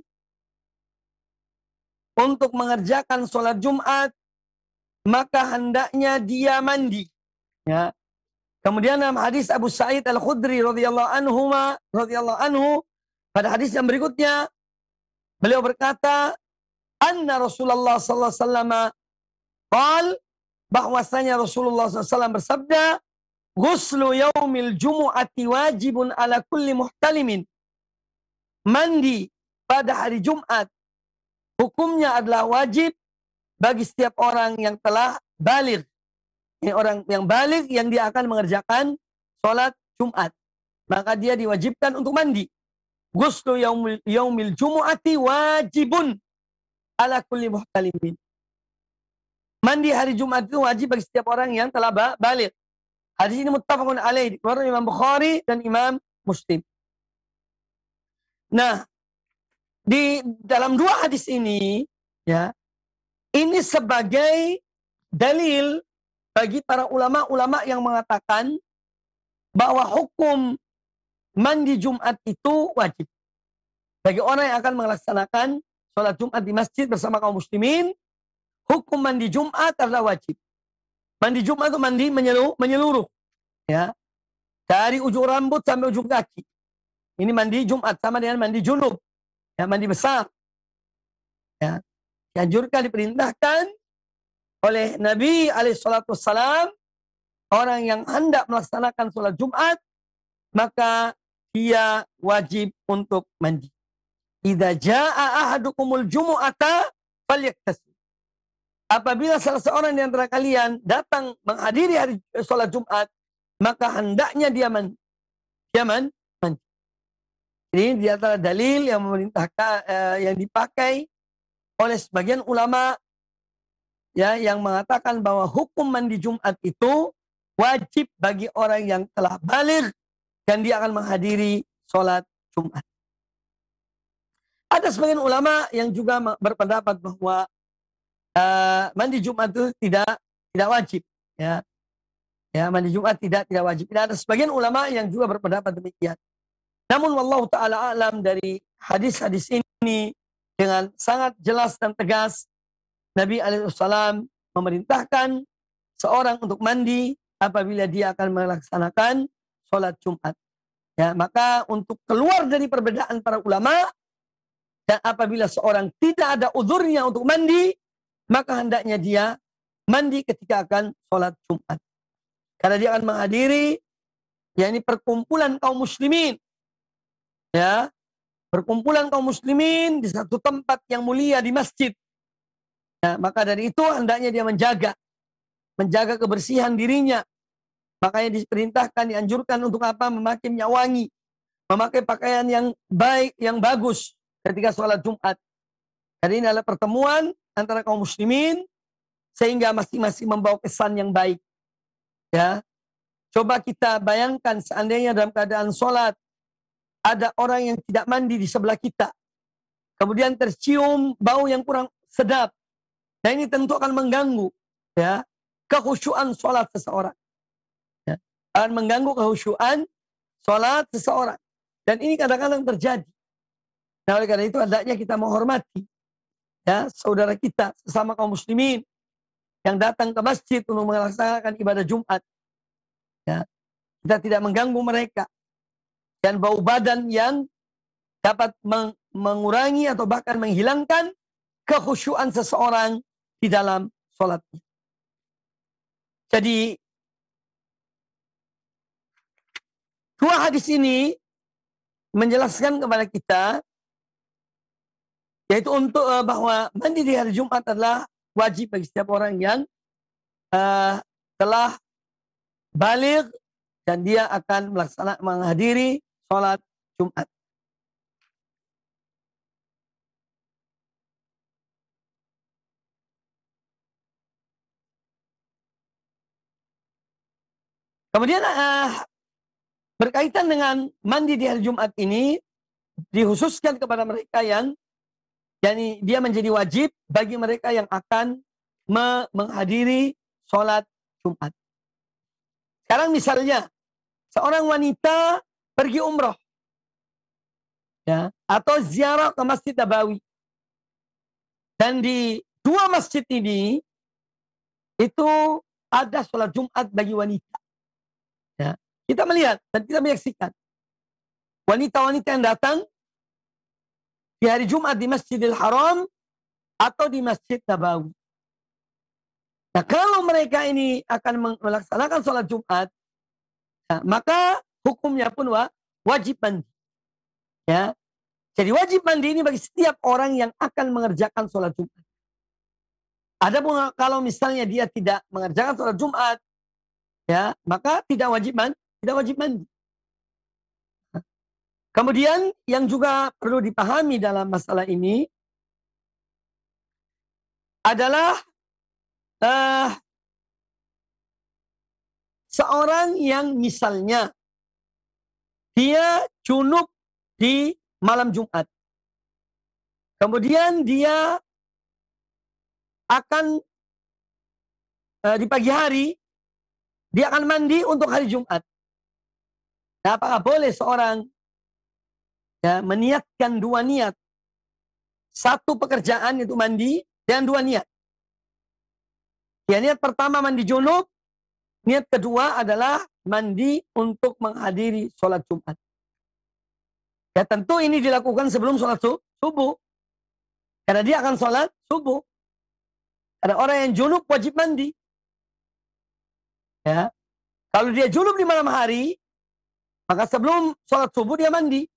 untuk mengerjakan sholat Jumat, maka hendaknya dia mandi. Ya. Kemudian dalam hadis Abu Sa'id Al-Khudri radhiyallahu anhu, pada hadis yang berikutnya, beliau berkata, anna Rasulullah sallallahu alaihi wasallam qala, bahwasanya Rasulullah SAW bersabda, ghuslu yaumil jumu'ati wajibun ala kulli muhtalimin. Mandi pada hari Jumat hukumnya adalah wajib bagi setiap orang yang telah baligh. Ini orang yang baligh yang dia akan mengerjakan sholat Jumat, maka dia diwajibkan untuk mandi. Ghuslu yaumil jumu'ati wajibun ala kulli muhtalimin. Mandi hari Jumat itu wajib bagi setiap orang yang telah baligh. Hadis ini muttafaqun alaih, dikeluarkan Imam Bukhari dan Imam Muslim. Nah, di dalam dua hadis ini, ya, ini sebagai dalil bagi para ulama-ulama yang mengatakan bahwa hukum mandi Jumat itu wajib bagi orang yang akan melaksanakan sholat Jumat di masjid bersama kaum muslimin. Hukum mandi Jumat adalah wajib. Mandi Jumat itu mandi menyeluruh. Ya. Dari ujung rambut sampai ujung kaki. Ini mandi Jumat sama dengan mandi junub. Ya, mandi besar. Ya. Dianjurkan, diperintahkan oleh Nabi alaihissalam, orang yang hendak melaksanakan sholat Jumat, maka dia wajib untuk mandi. Idza jaa ahadukumul jumu'ata falyaktasib. Apabila salah seorang di antara kalian datang menghadiri hari sholat Jumat, maka hendaknya dia mandi. Ini di antara dalil yang memerintahkan, yang dipakai oleh sebagian ulama, ya, yang mengatakan bahwa hukum mandi Jumat itu wajib bagi orang yang telah baligh dan dia akan menghadiri sholat Jumat. Ada sebagian ulama yang juga berpendapat bahwa mandi Jumat itu tidak wajib, ya. Ya, mandi Jumat tidak wajib. Tidak ada sebagian ulama yang juga berpendapat demikian. Namun wallahu taala alam, dari hadis-hadis ini dengan sangat jelas dan tegas Nabi alaihissalam memerintahkan seorang untuk mandi apabila dia akan melaksanakan sholat Jumat. Ya, maka untuk keluar dari perbedaan para ulama, dan apabila seorang tidak ada uzurnya untuk mandi, maka hendaknya dia mandi ketika akan sholat Jumat. Karena dia akan menghadiri, yakni perkumpulan kaum muslimin. Ya, perkumpulan kaum muslimin di satu tempat yang mulia di masjid. Ya, maka dari itu hendaknya dia menjaga kebersihan dirinya. Makanya diperintahkan, dianjurkan untuk apa? Memakai minyak wangi, memakai pakaian yang baik, yang bagus ketika sholat Jumat. Jadi ini adalah pertemuan antara kaum muslimin sehingga masing-masing membawa kesan yang baik. Ya, coba kita bayangkan seandainya dalam keadaan sholat ada orang yang tidak mandi di sebelah kita, kemudian tercium bau yang kurang sedap. Nah, ini tentu akan mengganggu, ya, kekhusyuan sholat seseorang. Ya, akan mengganggu kekhusyuan sholat seseorang. Dan ini kadang-kadang terjadi. Nah, oleh karena itu hendaknya kita menghormati, ya, saudara kita sesama kaum muslimin yang datang ke masjid untuk melaksanakan ibadah Jumat. Ya, kita tidak mengganggu mereka. Dan bau badan yang dapat mengurangi atau bahkan menghilangkan kekhusyuan seseorang di dalam sholatnya. Jadi dua hadis ini menjelaskan kepada kita, yaitu untuk bahwa mandi di hari Jumat adalah wajib bagi setiap orang yang telah baligh dan dia akan menghadiri sholat Jumat. Kemudian berkaitan dengan mandi di hari Jumat ini dikhususkan kepada mereka yang, yakni dia menjadi wajib bagi mereka yang akan menghadiri sholat Jumat. Sekarang misalnya seorang wanita pergi umroh, ya, atau ziarah ke Masjid Nabawi, dan di dua masjid ini itu ada sholat Jumat bagi wanita. Ya, kita melihat dan kita menyaksikan wanita-wanita yang datang di hari Jumat di Masjidil Haram atau di Masjid Nabawi. Nah, kalau mereka ini akan melaksanakan sholat Jumat, ya, maka hukumnya pun wajib mandi. Ya, jadi wajib mandi ini bagi setiap orang yang akan mengerjakan sholat Jumat. Adapun kalau misalnya dia tidak mengerjakan sholat Jumat, ya, maka tidak wajib mandi. Kemudian yang juga perlu dipahami dalam masalah ini adalah seorang yang misalnya dia junub di malam Jumat, kemudian dia akan di pagi hari dia akan mandi untuk hari Jumat. Nah, apakah boleh seorang, ya, meniatkan dua niat? Satu pekerjaan itu mandi dan dua niat. Ya, niat pertama mandi junub, niat kedua adalah mandi untuk menghadiri sholat Jumat. Ya, tentu ini dilakukan sebelum sholat subuh. Karena dia akan sholat subuh. Karena orang yang junub wajib mandi. Ya, kalau dia junub di malam hari, maka sebelum sholat subuh dia mandi.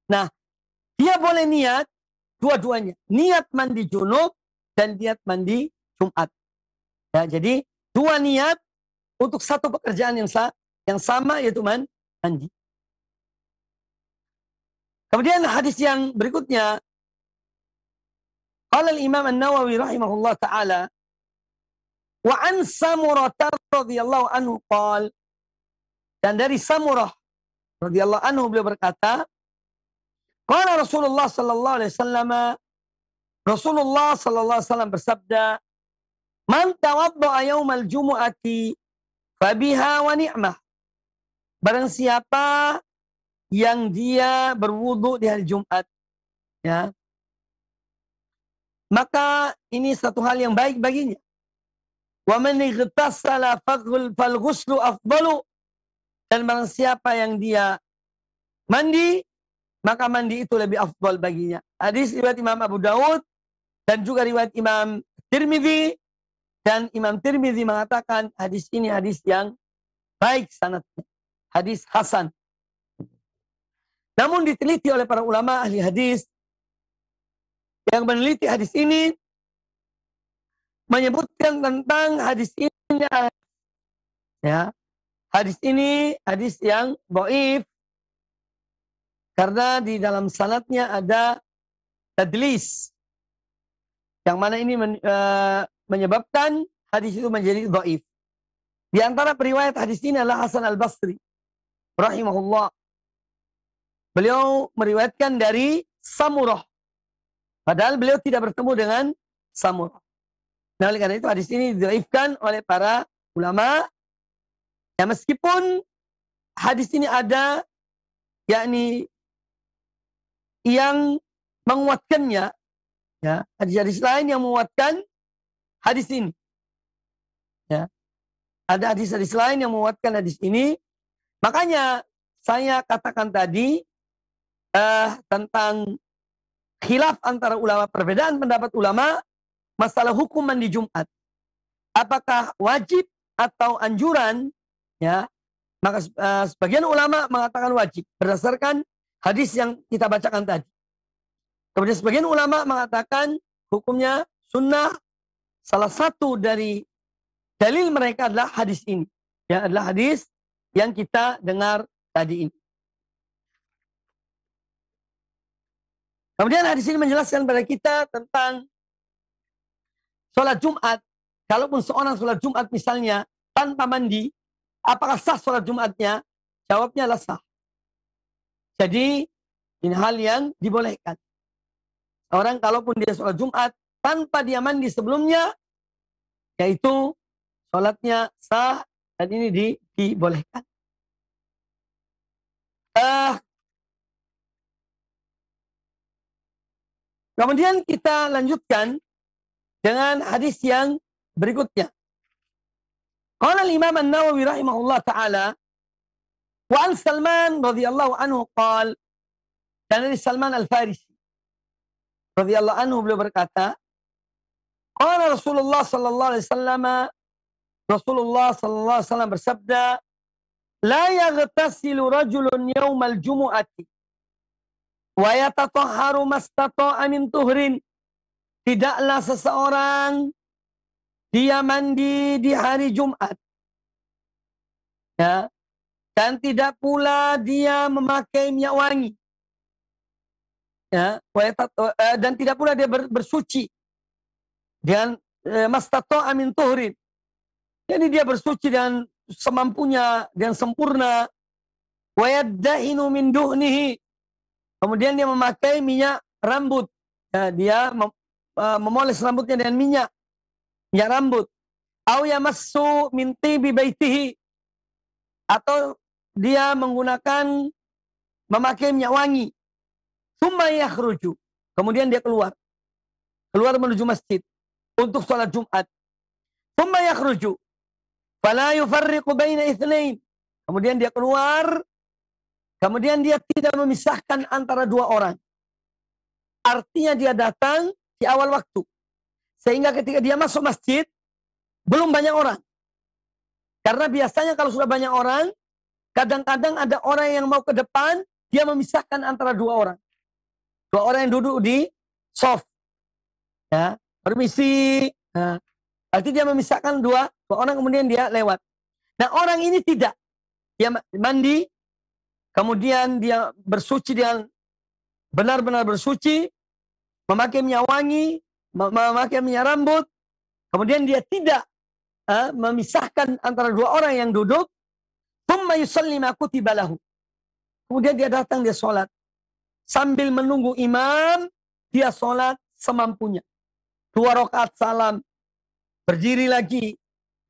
Nah, dia boleh niat dua-duanya. Niat mandi junub dan niat mandi Jumat. Ya, jadi dua niat untuk satu pekerjaan yang sama, yaitu mandi. Kemudian hadis yang berikutnya, qala al-Imam An-Nawawi rahimahullah ta'ala, wa an Samurah radhiyallahu anhu qala, dan dari Samurah radhiyallahu anhu beliau berkata, qala Rasulullah sallallahu alaihi wasallam, Rasulullah sallallahu alaihi wasallam bersabda, man tawadda'a yaumal jumu'ati fabiha wa ni'mah. Barang siapa yang dia berwudu di hari Jumat, ya, maka ini satu hal yang baik baginya. Wa man ightasala fal ghuslu afdalu. Dan barang siapa yang dia mandi, maka mandi itu lebih afdal baginya. Hadis riwayat Imam Abu Daud dan juga riwayat Imam Tirmidzi, dan Imam Tirmidzi mengatakan hadis ini hadis yang baik sanadnya, hadis hasan. Namun diteliti oleh para ulama ahli hadis yang meneliti hadis ini, menyebutkan tentang hadis ini, ya, hadis ini hadis yang dhaif karena di dalam sanadnya ada tadlis, yang mana ini menyebabkan hadis itu menjadi dhaif. Di antara periwayat hadis ini adalah Hasan al-Basri rahimahullah. Beliau meriwayatkan dari Samurah, padahal beliau tidak bertemu dengan Samurah. Nah, oleh karena itu hadis ini didhaifkan oleh para ulama. Ya, meskipun hadis ini ada yakni yang menguatkannya, ya, hadis-hadis lain yang menguatkan hadis ini. Ya. Ada hadis-hadis lain yang menguatkan hadis ini. Makanya saya katakan tadi tentang khilaf antara ulama, perbedaan pendapat ulama masalah hukum mandi Jumat. Apakah wajib atau anjuran? Ya, maka sebagian ulama mengatakan wajib berdasarkan hadis yang kita bacakan tadi. Kemudian sebagian ulama mengatakan hukumnya sunnah. Salah satu dari dalil mereka adalah hadis ini. Ya, adalah hadis yang kita dengar tadi ini. Kemudian hadis ini menjelaskan kepada kita tentang sholat Jumat. Kalaupun seorang sholat Jumat misalnya tanpa mandi, apakah sah sholat Jumatnya? Jawabnya adalah sah. Jadi ini hal yang dibolehkan. Orang kalaupun dia sholat Jumat tanpa dia mandi sebelumnya, yaitu sholatnya sah dan ini dibolehkan. Kemudian kita lanjutkan dengan hadis yang berikutnya. Qala al-Imam An-Nawawi rahimahullah ta'ala, wa an Salman radhiyallahu anhu qala, dan dari Salman Al-Farisi radhiyallahu anhu beliau berkata, qala Rasulullah sallallahu alaihi wasallam, Rasulullah sallallahu alaihi wasallam bersabda, la yaghtasilu rajulun yaumal jumu'ati wa yatatahharu mastata'a min tuhrin. Tidaklah seseorang dia mandi di hari Jumat, ya, dan tidak pula dia memakai minyak wangi, ya, dan tidak pula dia bersuci dengan mastata'a min tuhrin. Jadi dia bersuci dengan semampunya, dengan sempurna. Wa yaddahinu min duhnihi. Kemudian dia memakai minyak rambut. Ya, dia memoles rambutnya dengan minyak rambut. Au yamassu min tibi baitihi. Atau dia memakai minyak wangi. Tsumma yakhruju. Kemudian dia keluar menuju masjid untuk sholat Jumat. Tsumma yakhruju fala yufarriqu baina itsnain. Kemudian dia keluar, kemudian dia tidak memisahkan antara dua orang. Artinya dia datang di awal waktu, sehingga ketika dia masuk masjid belum banyak orang. Karena biasanya kalau sudah banyak orang, kadang-kadang ada orang yang mau ke depan, dia memisahkan antara dua orang. Dua orang yang duduk di soft, ya, permisi. Nah, artinya dia memisahkan dua orang, kemudian dia lewat. Nah, orang ini tidak. Dia mandi, kemudian dia bersuci dengan benar-benar bersuci, memakai minyak wangi, memakai minyak rambut, kemudian dia tidak memisahkan antara dua orang yang duduk. Tsumma yusalli ma kutiba lahu. Kemudian dia datang, dia sholat. Sambil menunggu imam, dia sholat semampunya. 2 rakaat salam, berdiri lagi,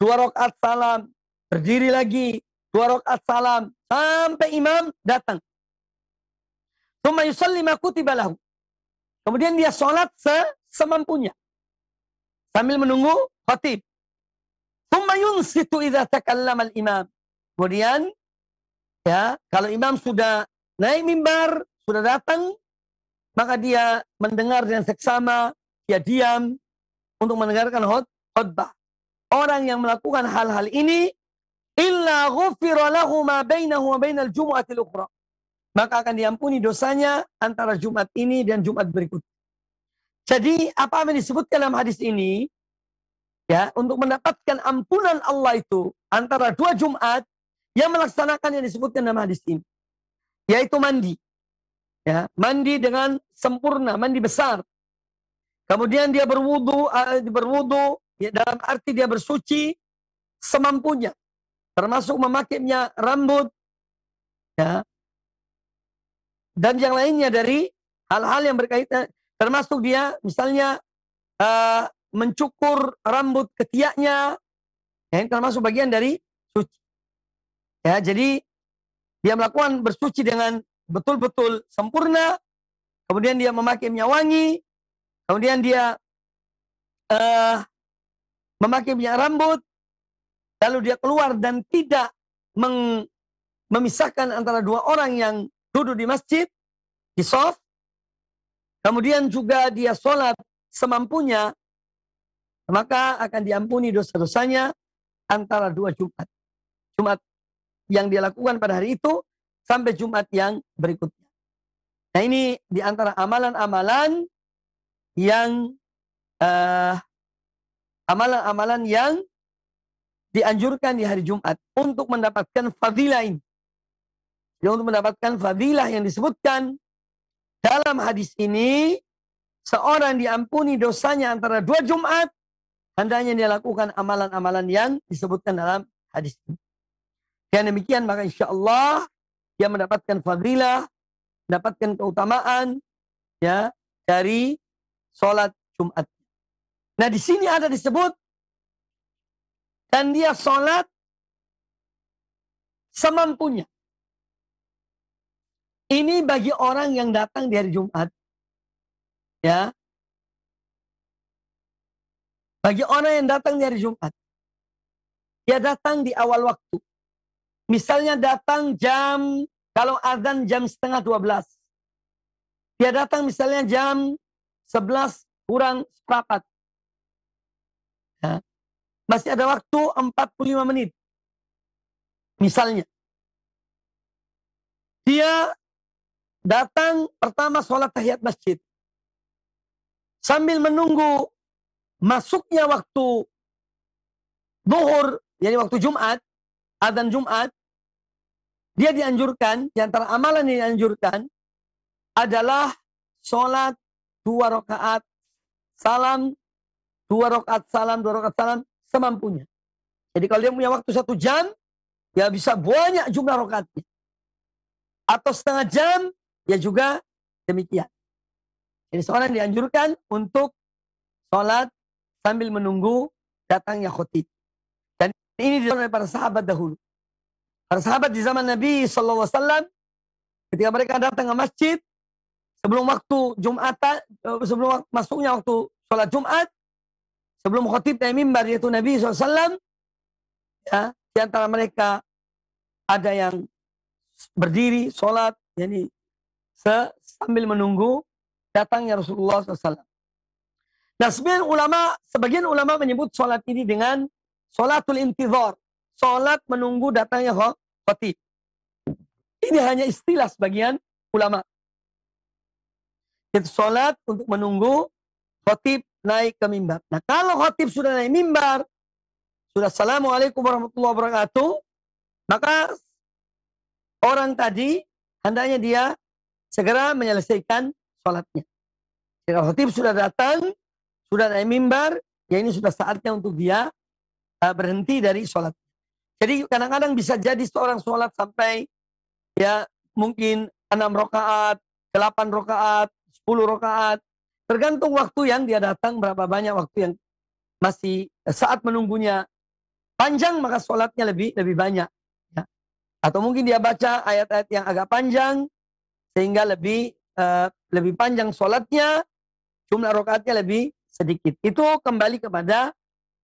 2 rakaat salam, berdiri lagi, 2 rakaat salam, sampai imam datang. Tsumma yusalli ma kutiba lahu. Kemudian dia sholat semampunya, sambil menunggu khatib. Tsumma yunsitu idza takallama al-imam. Kemudian, ya, kalau imam sudah naik mimbar, sudah datang, maka dia mendengar dengan seksama, dia diam untuk mendengarkan khutbah. Orang yang melakukan hal-hal ini, illa ghufira lahu ma bainahu wa bainal jumu'atil ukhra. Maka akan diampuni dosanya antara Jumat ini dan Jumat berikut. Jadi apa yang disebutkan dalam hadis ini, ya, untuk mendapatkan ampunan Allah itu antara 2 Jumat, yang melaksanakan yang disebutkan dalam hadis ini, yaitu mandi. Ya, mandi dengan sempurna, mandi besar. Kemudian dia berwudu, ya, dalam arti dia bersuci semampunya, termasuk memakainya rambut, ya, dan yang lainnya dari hal-hal yang berkaitan, termasuk dia misalnya mencukur rambut ketiaknya, ya, ini termasuk bagian dari suci. Ya, jadi dia melakukan bersuci dengan betul-betul sempurna, kemudian dia memakai minyak wangi, kemudian dia memakai minyak rambut, lalu dia keluar dan tidak memisahkan antara 2 orang yang duduk di masjid, di shaf. Kemudian juga dia sholat semampunya, maka akan diampuni dosa-dosanya antara 2 Jumat. Jumat yang dia lakukan pada hari itu sampai Jumat yang berikutnya. Nah, ini diantara amalan-amalan yang amalan-amalan yang dianjurkan di hari Jumat untuk mendapatkan fadilah ini. Jadi untuk mendapatkan fadilah yang disebutkan dalam hadis ini, seorang diampuni dosanya antara 2 Jumat, hendaknya dia lakukan amalan-amalan yang disebutkan dalam hadis ini. Dan demikian maka insya Allah dia mendapatkan fadilah, mendapatkan keutamaan, ya, dari sholat Jumat. Nah, di sini ada disebut, dan dia sholat semampunya. Ini bagi orang yang datang di hari Jumat. Ya. Bagi orang yang datang di hari Jumat. Dia datang di awal waktu. Misalnya datang kalau azan jam 11:30. Dia datang misalnya jam 11 kurang seperempat. Ya. Masih ada waktu 45 menit. Misalnya. Dia datang pertama sholat tahiyat masjid. Sambil menunggu masuknya waktu zuhur, jadi waktu Jumat, adzan Jumat, dia dianjurkan, di antara amalan yang dianjurkan adalah sholat 2 rakaat salam, 2 rakaat salam, 2 rakaat salam semampunya. Jadi kalau dia punya waktu 1 jam, ya bisa banyak jumlah rakaatnya. Atau setengah jam, ya juga demikian. Jadi seorang dianjurkan untuk sholat sambil menunggu datangnya khotib. Dan ini dilakukan oleh para sahabat dahulu. Para sahabat di zaman Nabi SAW, ketika mereka datang ke masjid, sebelum waktu Jumatan, sebelum masuknya waktu sholat Jumat, sebelum khotib naik mimbar yaitu Nabi SAW, ya, di antara mereka ada yang berdiri sholat, jadi sambil menunggu datangnya Rasulullah SAW. Nah, sebagian ulama menyebut sholat ini dengan sholatul intizar, sholat menunggu datangnya khatib. Ini hanya istilah sebagian ulama. Itu sholat untuk menunggu khatib naik ke mimbar. Nah, kalau khatib sudah naik mimbar, sudah assalamualaikum warahmatullahi wabarakatuh, maka orang tadi hendaknya dia segera menyelesaikan sholatnya. Jika khatib sudah datang, sudah naik mimbar, ya ini sudah saatnya untuk dia berhenti dari sholat. Jadi kadang-kadang bisa jadi seorang sholat sampai ya mungkin 6 rakaat, 8 rakaat, 10 rakaat. Tergantung waktu yang dia datang, berapa banyak waktu yang masih saat menunggunya panjang maka sholatnya lebih banyak. Ya. Atau mungkin dia baca ayat-ayat yang agak panjang sehingga lebih panjang sholatnya, jumlah rakaatnya lebih sedikit. Itu kembali kepada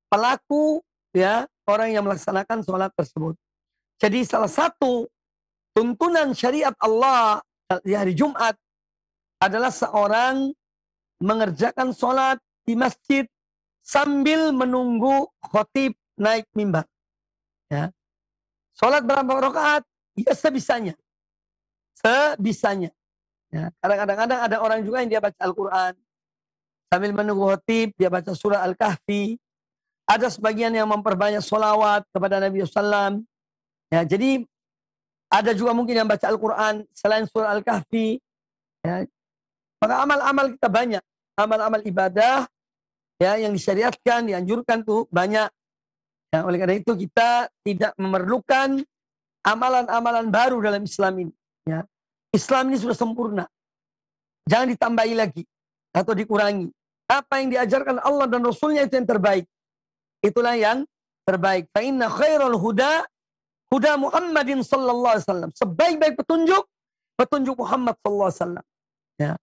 pelaku, ya, orang yang melaksanakan sholat tersebut. Jadi salah satu tuntunan syariat Allah di hari Jumat adalah seorang mengerjakan sholat di masjid sambil menunggu khatib naik mimbar. Ya. Sholat berapa rakaat? Ya sebisanya. Sebisanya. Ya. Kadang-kadang ada orang juga yang dia baca Al-Quran. Sambil menunggu khatib, dia baca surah Al-Kahfi. Ada sebagian yang memperbanyak sholawat kepada Nabi SAW. Ya, jadi ada juga mungkin yang baca Al-Quran selain surah Al-Kahfi. Ya. Maka amal-amal kita banyak. Amal-amal ibadah ya, yang disyariatkan, dianjurkan tuh banyak. Ya, oleh karena itu kita tidak memerlukan amalan-amalan baru dalam Islam ini. Ya. Islam ini sudah sempurna. Jangan ditambahi lagi atau dikurangi. Apa yang diajarkan Allah dan Rasulnya itu yang terbaik. Itulah yang terbaik. Fa inna khairul huda huda Muhammadin sallallahu alaihi wasallam. Sebaik-baik petunjuk Muhammad sallallahu alaihi wasallam. Ya.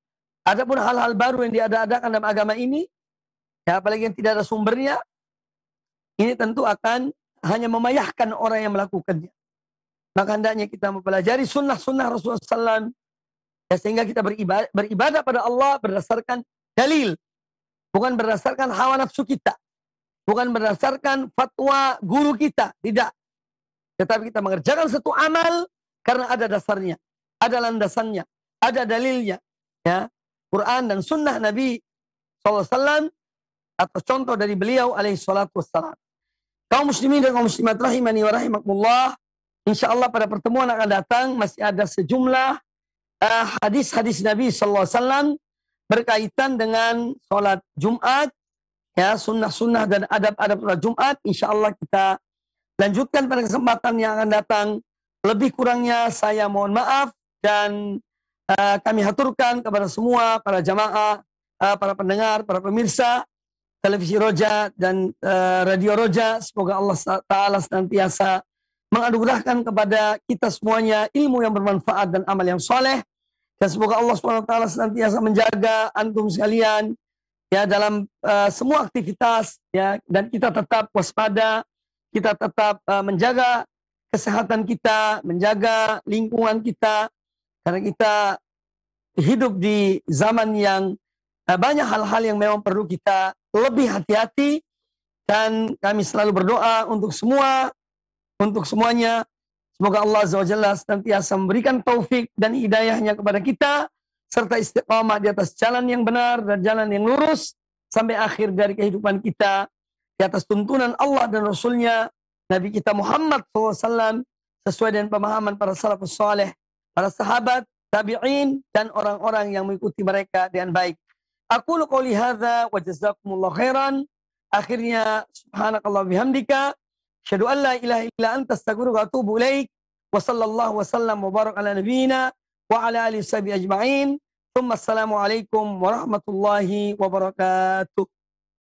Adapun hal-hal baru yang diada-adakan dalam agama ini, ya, apalagi yang tidak ada sumbernya, ini tentu akan hanya memayahkan orang yang melakukannya. Maka hendaknya kita mempelajari sunnah-sunnah Rasulullah SAW, ya, sehingga kita beribadah pada Allah berdasarkan dalil, bukan berdasarkan hawa nafsu kita, bukan berdasarkan fatwa guru kita, tidak. Tetapi kita mengerjakan satu amal karena ada dasarnya, ada landasannya, ada dalilnya, ya, Quran dan sunnah Nabi SAW atau contoh dari beliau alaihi salatu wassalam. Kaum muslimin dan kaum muslimat rahimani wa rahimakumullah, insyaallah pada pertemuan akan datang masih ada sejumlah hadis-hadis Nabi SAW berkaitan dengan sholat Jumat, ya, sunnah-sunnah dan adab-adab sholat Jumat. Insyaallah kita lanjutkan pada kesempatan yang akan datang. Lebih kurangnya saya mohon maaf dan kami haturkan kepada semua para jamaah, para pendengar, para pemirsa televisi Roja dan radio Roja. Semoga Allah Ta'ala senantiasa menganugerahkan kepada kita semuanya ilmu yang bermanfaat dan amal yang soleh. Dan semoga Allah SWT senantiasa menjaga antum sekalian, ya, dalam semua aktivitas, ya, dan kita tetap waspada, kita tetap menjaga kesehatan kita, menjaga lingkungan kita, karena kita hidup di zaman yang banyak hal-hal yang memang perlu kita lebih hati-hati. Dan kami selalu berdoa untuk semuanya. Semoga Allah Azza wa Jalla senantiasa memberikan taufik dan hidayahnya kepada kita, serta istiqamah di atas jalan yang benar dan jalan yang lurus sampai akhir dari kehidupan kita, di atas tuntunan Allah dan Rasulnya, Nabi kita Muhammad SAW, sesuai dengan pemahaman para salafus saleh, para sahabat, tabi'in, dan orang-orang yang mengikuti mereka dengan baik. Aku qouli hadza wa jazakumullah khairan. Akhirnya subhanakallah bihamdika asyhadu an la ilaha illa anta astaghfiruka wa atubu ilaik. Wa sallallahu wasallam wa barak ala nabiyyina wa ala alihi washabihi ajma'in. Tsumma assalamu alaikum warahmatullahi wabarakatuh.